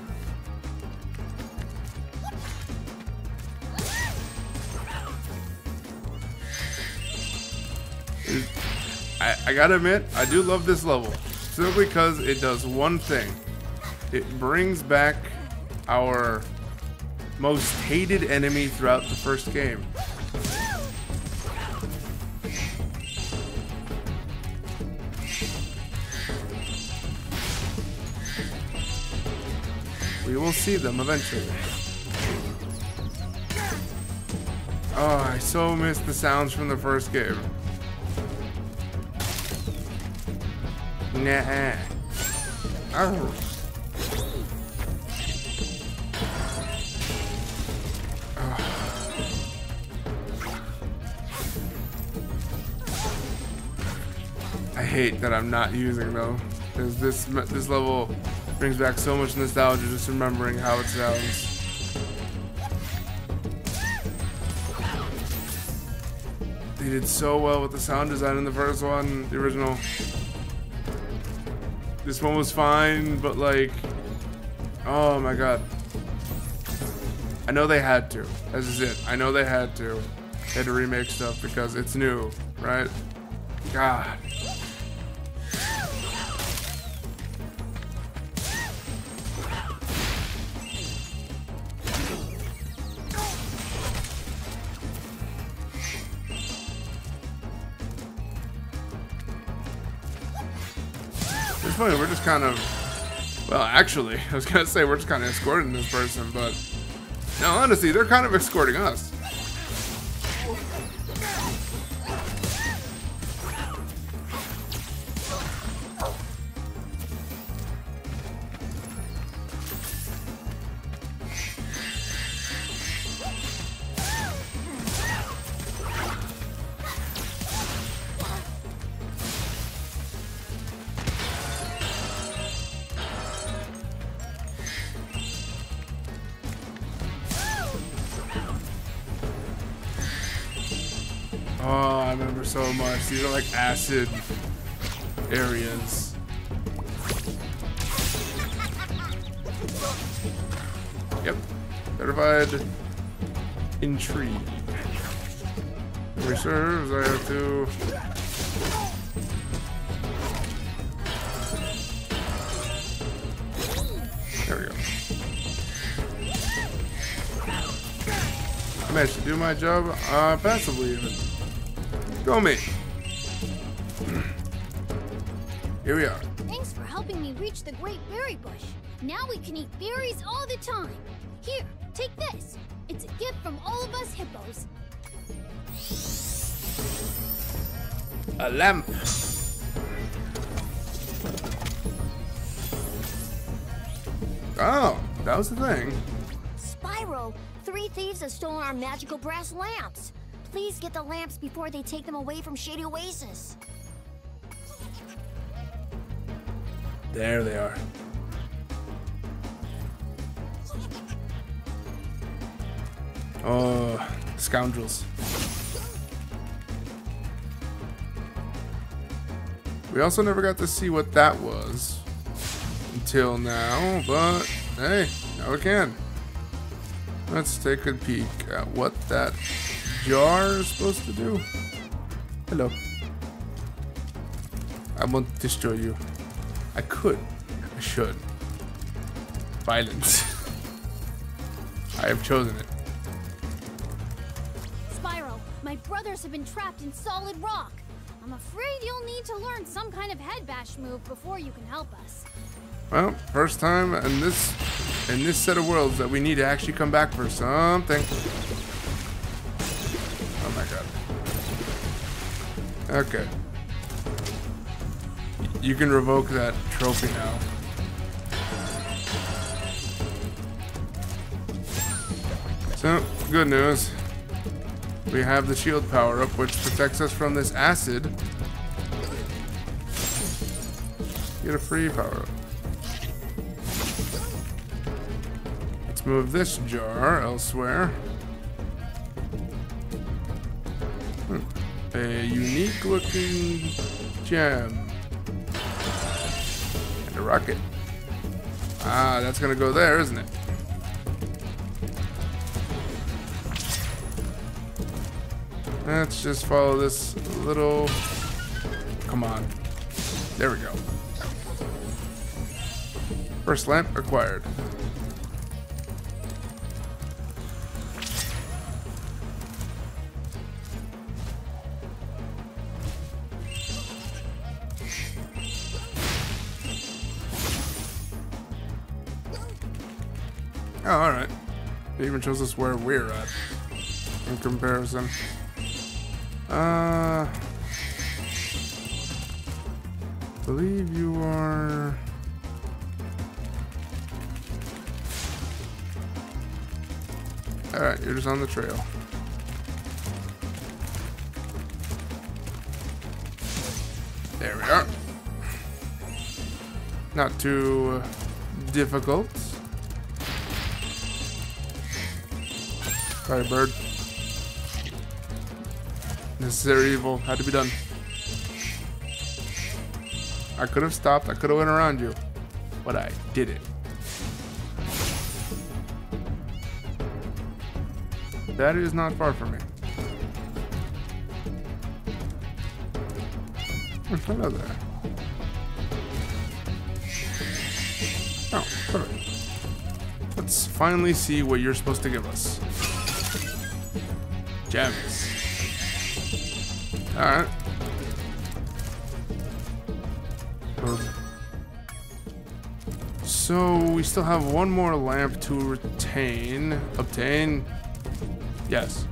Speaker 4: I gotta admit, I do love this level. Simply because it does one thing. It brings back our most hated enemy throughout the first game. We will see them eventually. Oh, I so miss the sounds from the first game. Nah. Oh. I hate that I'm not using them, because this level brings back so much nostalgia just remembering how it sounds. They did so well with the sound design in the first one, the original. This one was fine, but like, oh my god. I know they had to. This is it. I know they had to. They had to remake stuff because it's new, right? God. It's funny, we're just kind of, well, actually, I was gonna say we're just kind of escorting this person, but no, honestly, they're kind of escorting us. Oh, I remember so much. These are like acid areas. Yep. Certified intrigue. Reserves, I have to. There we go. I managed to do my job passively even. Go me. Here we are.
Speaker 9: Thanks for helping me reach the Great Berry Bush. Now we can eat berries all the time. Here, take this. It's a gift from all of us hippos.
Speaker 4: A lamp. Oh, that was the thing.
Speaker 9: Spyro, 3 thieves have stolen our magical brass lamps. Please get the lamps before they take them away from Shady Oasis.
Speaker 4: There they are. Oh, scoundrels. We also never got to see what that was until now, but hey, now we can. Let's take a peek at what that jar is supposed to do. Hello. I want to destroy you. I could. I should. Violence. I have chosen it.
Speaker 9: Spyro, my brothers have been trapped in solid rock. I'm afraid you'll need to learn some kind of head bash move before you can help us.
Speaker 4: Well, first time in this set of worlds that we need to actually come back for something. Oh my god. Okay. You can revoke that trophy now. So, good news. We have the shield power up, which protects us from this acid. Get a free power up. Let's move this jar elsewhere. A unique looking gem. And a rocket. Ah, that's gonna go there, isn't it? Let's just follow this little... Come on. There we go. First lamp acquired. Oh, alright. It even shows us where we're at in comparison. Believe you are... Alright, you're just on the trail. There we are. Not too difficult. Sorry, bird. Necessary evil had to be done. I could have stopped, I could have went around you, but I didn't. That is not far from me. Hello there. Oh, perfect. Let's finally see what you're supposed to give us. Gems. Alright. So we still have one more lamp to obtain. Yes.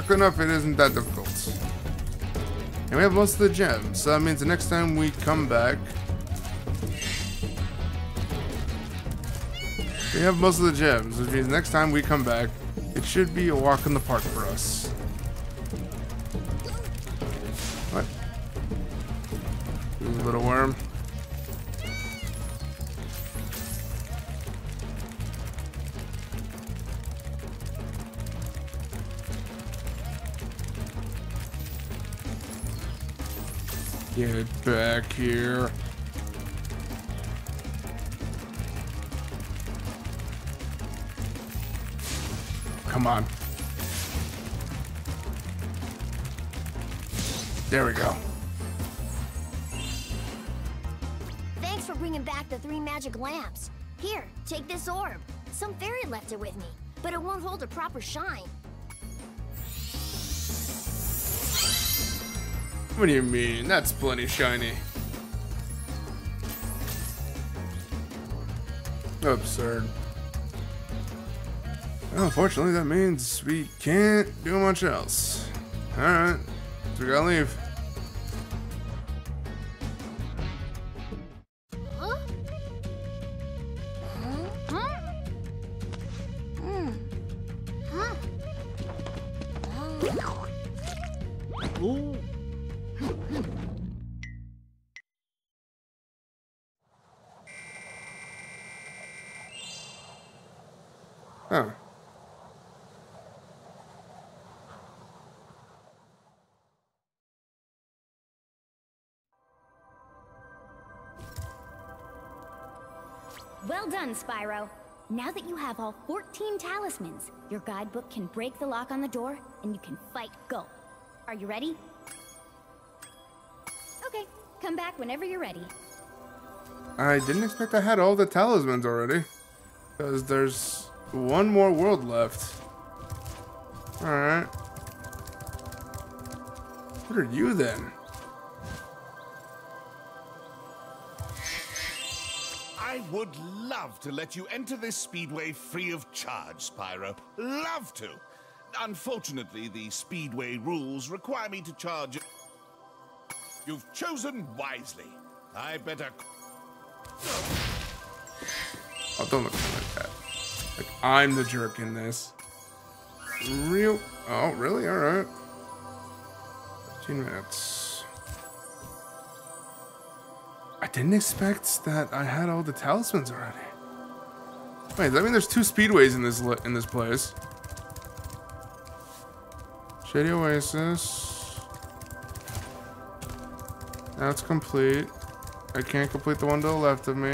Speaker 4: Good enough, it isn't that difficult. And we have most of the gems, so that means the next time we come back, we have most of the gems, which means next time we come back, it should be a walk in the park for us. What? You little worm. Get back here. Come on. There we go.
Speaker 9: Thanks for bringing back the 3 magic lamps. Here, take this orb. Some fairy left it with me, but it won't hold a proper shine.
Speaker 4: What do you mean? That's plenty shiny. Absurd. Well, unfortunately, that means we can't do much else. Alright, so we gotta leave.
Speaker 9: Huh? Huh? Huh?
Speaker 7: Oh.
Speaker 4: Huh.
Speaker 14: Well done, Spyro. Now that you have all 14 talismans, your guidebook can break the lock on the door, and you can fight Go. Are you ready? Okay, come back whenever you're ready.
Speaker 4: I didn't expect I had all the talismans already. Because there's one more world left. Alright. What are you then?
Speaker 3: I would love to let you enter this speedway free of charge, Spyro. Love to. Unfortunately, the speedway rules require me to charge. You've chosen wisely. I better.
Speaker 4: Oh, don't look at me like that. Like I'm the jerk in this. Real? Oh, really? All right. 15 minutes. I didn't expect that I had all the talismans already. Wait, does that mean there's 2 speedways in this place? Shady Oasis. Now it's complete. I can't complete the one to the left of me.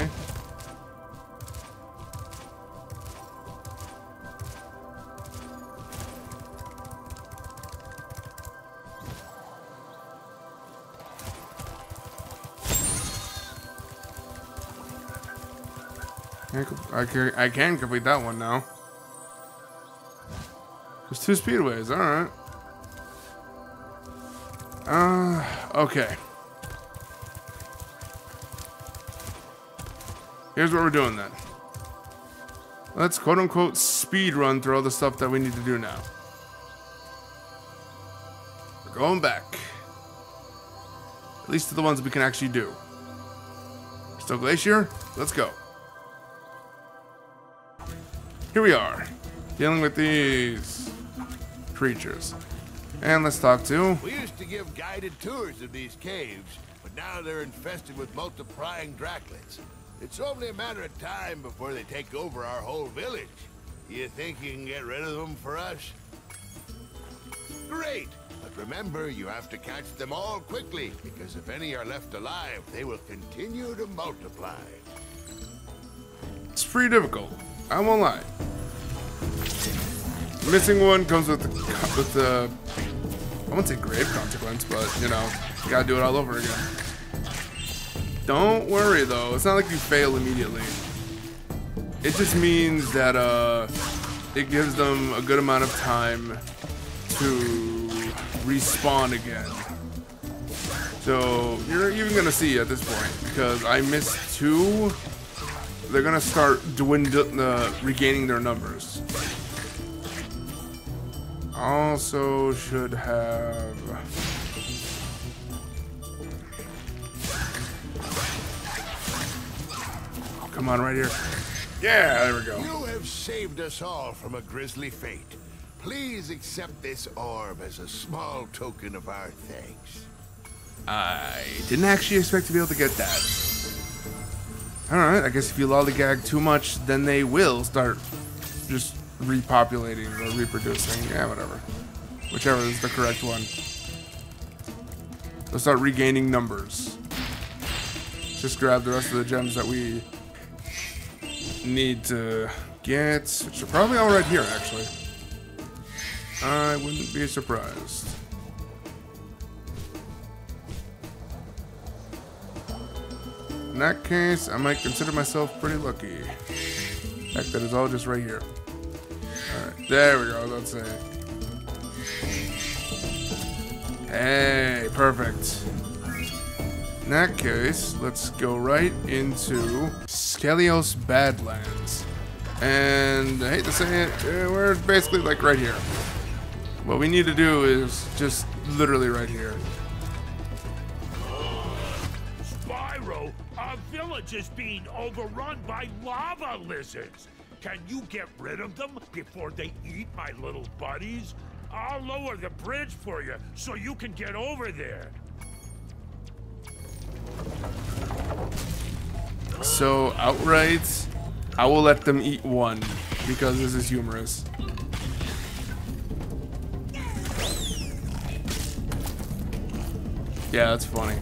Speaker 4: I can complete that one now. There's 2 speedways, alright. Okay. Here's what we're doing then. Let's quote-unquote speed run through all the stuff that we need to do now. We're going back. At least to the ones we can actually do. Still Glacier? Let's go. Here we are, dealing with these creatures. And let's talk to...
Speaker 15: We used to give guided tours of these caves, but now they're infested with multiplying Draclets. It's only a matter of time before they take over our whole village. You think you can get rid of them for us? Great! But remember, you have to catch them all quickly, because if any are left alive, they will continue to multiply.
Speaker 4: It's pretty difficult. I won't lie. Missing one comes with the I won't say grave consequence, but you know, you gotta do it all over again. Don't worry though, it's not like you fail immediately. It just means that it gives them a good amount of time to respawn again. So you're even gonna see at this point, because I missed 2. They're gonna start regaining their numbers. Also should have... Oh, come on, right here. Yeah, there we go.
Speaker 15: You have saved us all from a grisly fate. Please accept this orb as a small token of our thanks.
Speaker 4: I didn't actually expect to be able to get that. Alright, I guess if you lollygag too much, then they will start just repopulating or reproducing. Yeah, whatever. Whichever is the correct one. They'll start regaining numbers. Just grab the rest of the gems that we need to get, which are probably all right here, actually. I wouldn't be surprised. In that case, I might consider myself pretty lucky. The fact that it's all just right here. Alright, there we go, let's say. Hey, perfect. In that case, let's go right into Skelios Badlands. And I hate to say it, we're basically like right here. What we need to do is just literally right here.
Speaker 1: Spyro, our village is being overrun by lava lizards. Can you get rid of them before they eat my little buddies? I'll lower the bridge for you so you can get over there.
Speaker 4: So outright, I will let them eat one. because this is humorous. Yeah, that's funny.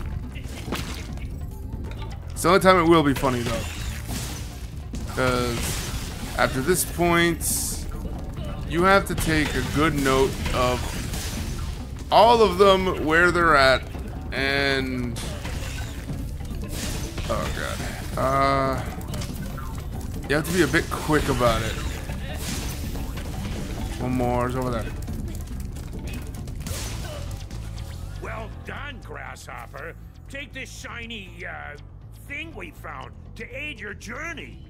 Speaker 4: It's the only time it will be funny, though. Because after this point, you have to take a good note of all of them, where they're at, and... Oh, God. You have to be a bit quick about it. One more is over there.
Speaker 1: Well done, Grasshopper. Take this shiny, thing we found to aid your journey.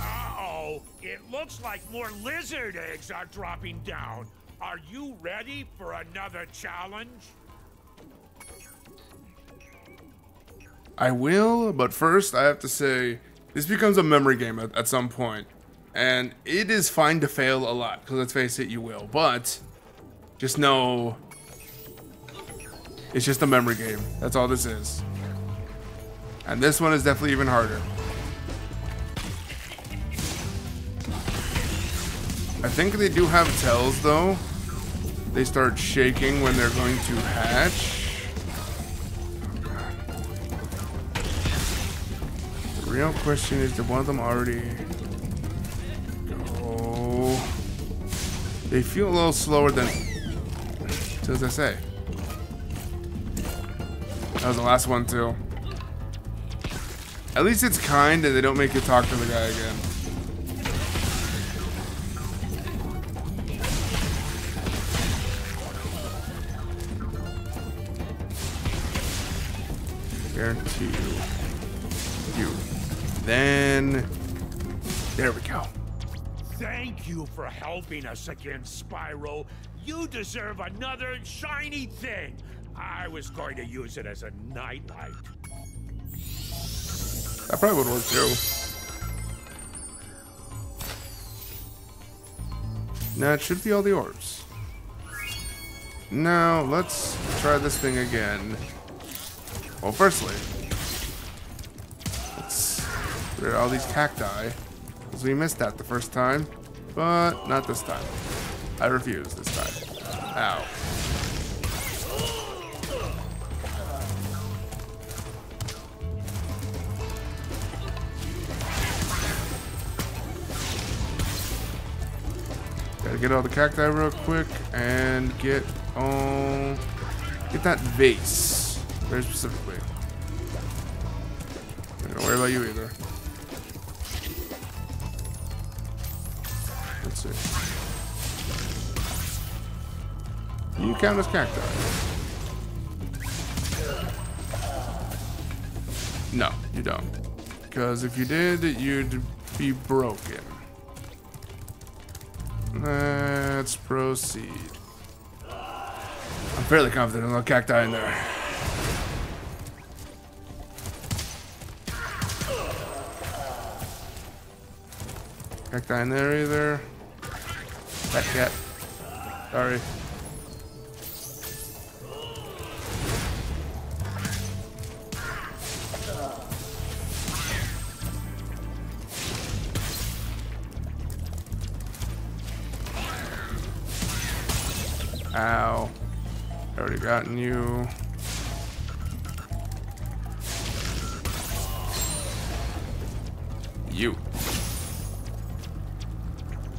Speaker 1: Uh-oh. It looks like more lizard eggs are dropping down. Are you ready for another challenge?
Speaker 4: I will, but first I have to say, this becomes a memory game at some point. And it is fine to fail a lot, because let's face it, you will. But, just know, it's just a memory game. That's all this is. And this one is definitely even harder. I think they do have tells, though. They start shaking when they're going to hatch. The real question is, did one of them already go? They feel a little slower than, as I say. That was the last one, too. At least it's kind and they don't make you talk to the guy again. Guarantee you. Then, there we go.
Speaker 1: Thank you for helping us again, Spyro. You deserve another shiny thing. I was going to use it as a nightlight.
Speaker 4: That probably would work too. Now it should be all the orbs. Now let's try this thing again. Well, firstly, let's clear all these cacti, because we missed that the first time, but not this time. I refuse this time. Ow. Gotta get all the cacti real quick and get that vase. Very specifically. I'm not gonna worry about you either. Let's see. You count as cacti. No, you don't. Because if you did, you'd be broken. Let's proceed. I'm fairly confident there's no cacti in there. Cacti in there either. That cat. Sorry. Ow. Already gotten you.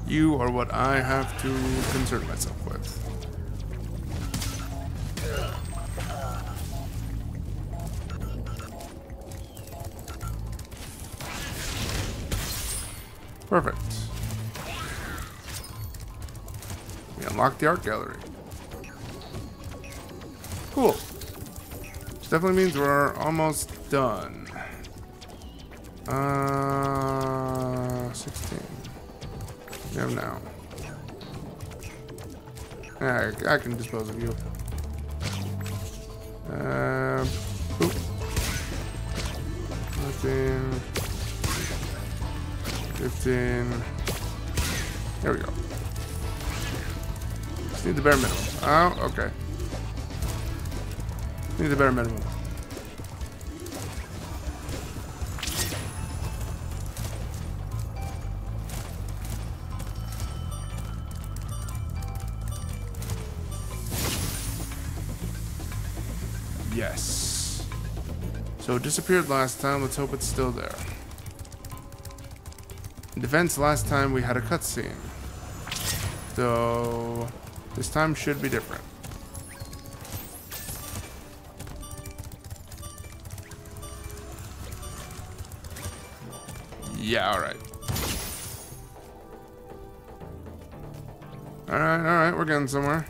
Speaker 4: You are what I have to concern myself with. Perfect. We unlocked the art gallery. Cool. Which definitely means we're almost done. 16. We have now. I can dispose of you. Boop. Nothing. 15. There we go. Just need the bare minimum. Oh, okay. Need the bare minimum. Yes. So it disappeared last time. Let's hope it's still there. In defense, last time we had a cutscene. So this time should be different. Yeah, alright. Alright, we're getting somewhere.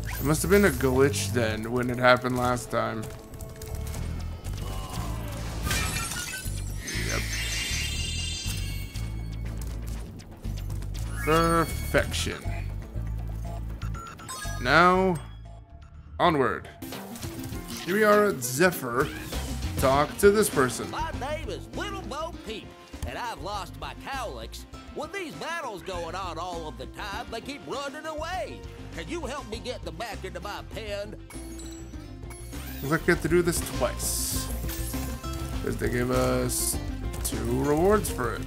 Speaker 4: It must have been a glitch then when it happened last time. Yep. Perfection. Now, onward. Here we are at Zephyr. Talk to this person.
Speaker 16: My name is Little Bo Peep, and I've lost my cowlicks. With these battles going on all of the time, they keep running away. Can you help me get them back into my pen?
Speaker 4: Looks like we have to do this twice. Because they gave us 2 rewards for it.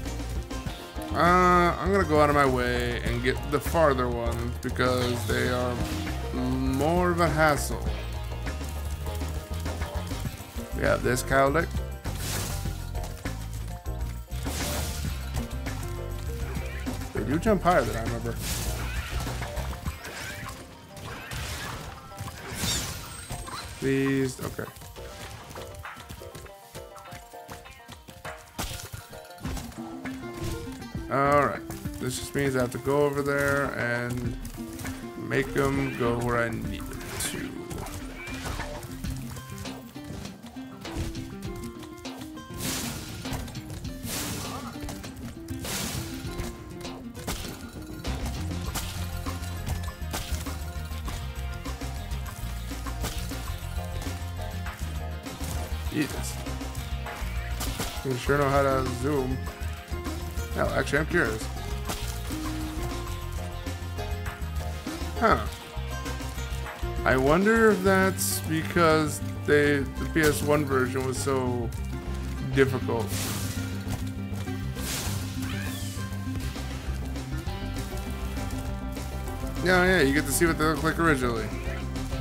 Speaker 4: I'm gonna go out of my way and get the farther ones because they are more of a hassle. We have this cowlick. They do jump higher than I remember. These, okay. Alright. This just means I have to go over there and make them go where I need them to. Jesus. You sure know how to zoom. Hell, actually, I'm curious. Huh. I wonder if that's because the PS1 version was so difficult. Yeah, you get to see what they look like originally.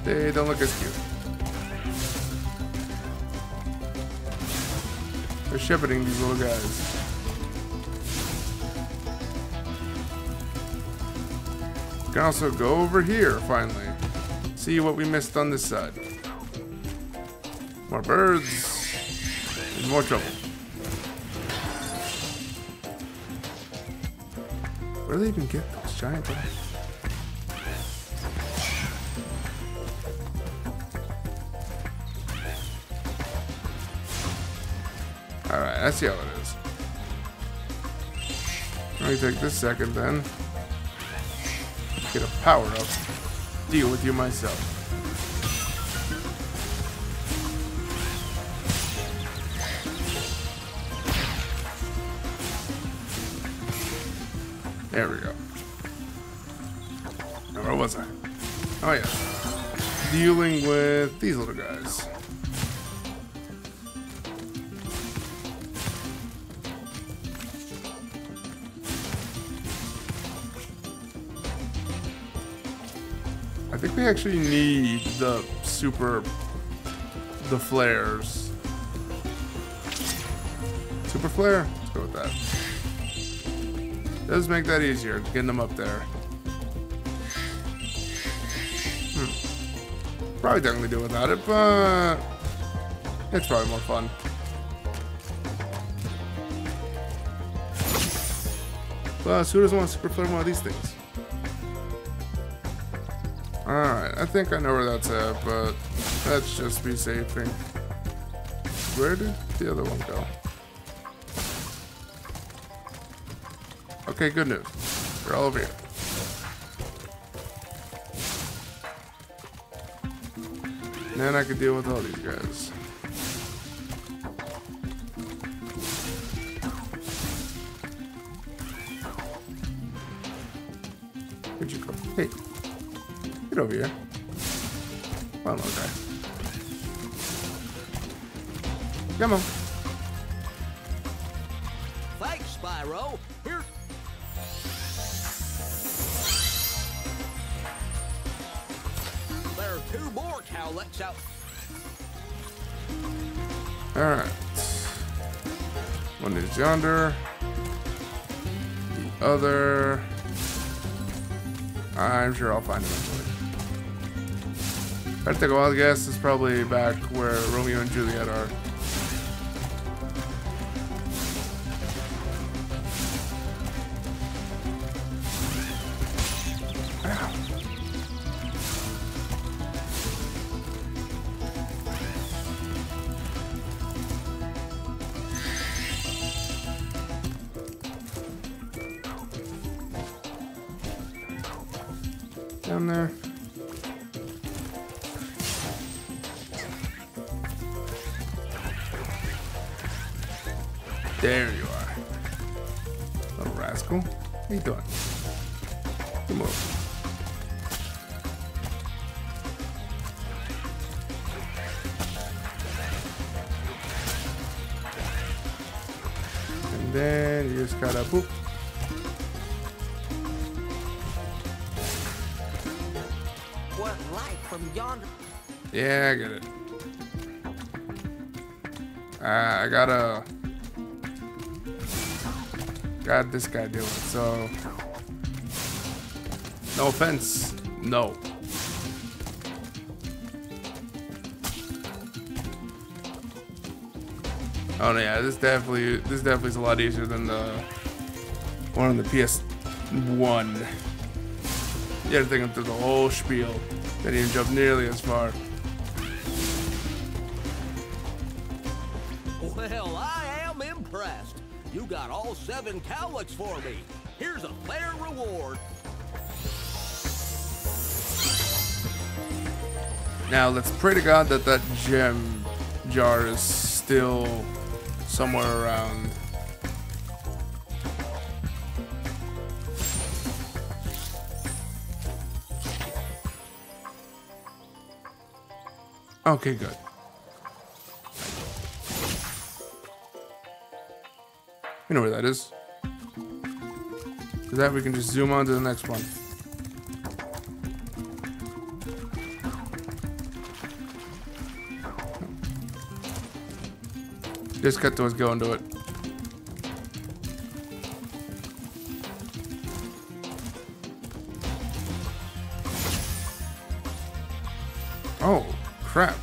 Speaker 4: They don't look as cute. They're shepherding these little guys. We can also go over here, finally. See what we missed on this side. More birds. And more trouble. Where do they even get those giant birds? Alright, I see how it is. Let me take this second then. Get a power up. Deal with you myself. There we go. Now, where was I? Oh yeah. Dealing with these little guys. I think we actually need the flares. Super flare? Let's go with that. Does make that easier, getting them up there. Probably technically do without it, but it's probably more fun. Plus, who doesn't want to super flare one of these things? Alright, I think I know where that's at, but let's just be safing. Where did the other one go? Okay, good news. They're all over here. And then I could deal with all these guys. Where'd you go? Hey. Get over here. One more guy. Come on.
Speaker 16: Thanks, Spyro. Here. There are 2 more cowlicks out.
Speaker 4: Alright. One is yonder. The other... I'm sure I'll find it eventually. If I take a wild guess, it's probably back where Romeo and Juliet are. Down there. There you are. Little rascal. What are you doing? Come over. And then you just gotta boop. Yeah, I get it. I gotta... Got this guy doing, so... No offense, no. Oh no, yeah, this definitely is a lot easier than the one on the PS1. You had to think through the whole spiel. Didn't even jump nearly as far.
Speaker 16: Well, I am impressed. You got all 7 cowlicks for me. Here's a fair reward.
Speaker 4: Now, let's pray to God that that gem jar is still somewhere around. Okay, good. You know where that is. For that, we can just zoom on to the next one. Just got to us going to it. Oh, crap.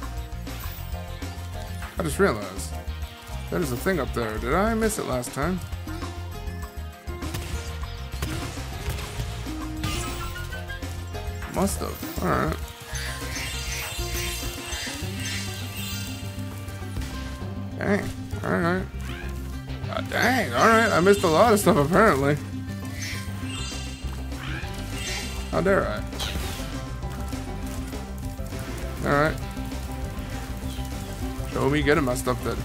Speaker 4: I just realized. That is a thing up there. Did I miss it last time? Must have. Alright. Dang. Alright. Dang. Alright. I missed a lot of stuff apparently. How dare I? Alright. Show me getting my stuff then.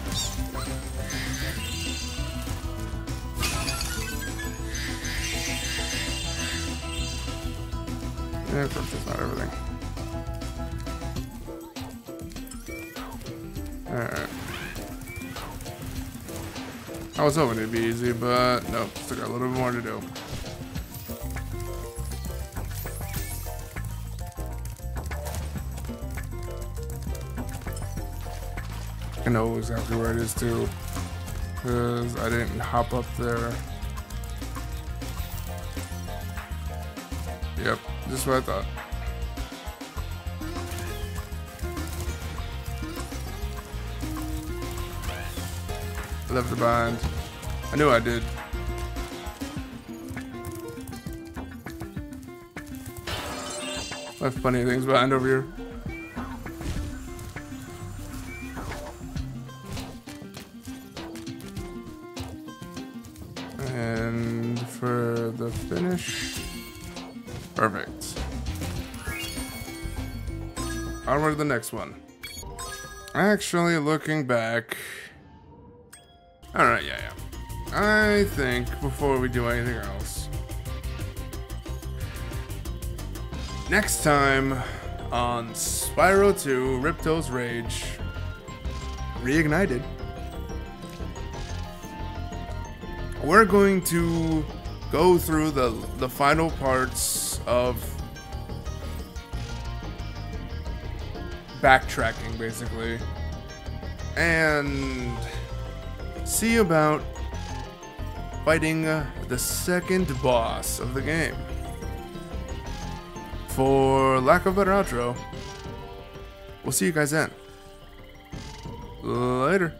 Speaker 4: Yeah, of course, that's not everything. Alright. I was hoping it'd be easy, but nope, still got a little bit more to do. I know exactly where it is too, because I didn't hop up there. Yep, just what I thought. Left the bind. I knew I did. Left plenty of things behind over here. And for the finish. Perfect. Onward to the next one. Actually, looking back. Alright, yeah. I think before we do anything else, next time on Spyro 2 Ripto's Rage Reignited, we're going to go through the final parts of backtracking, basically. and see about fighting the second boss of the game. For lack of a better outro, we'll see you guys then. Later.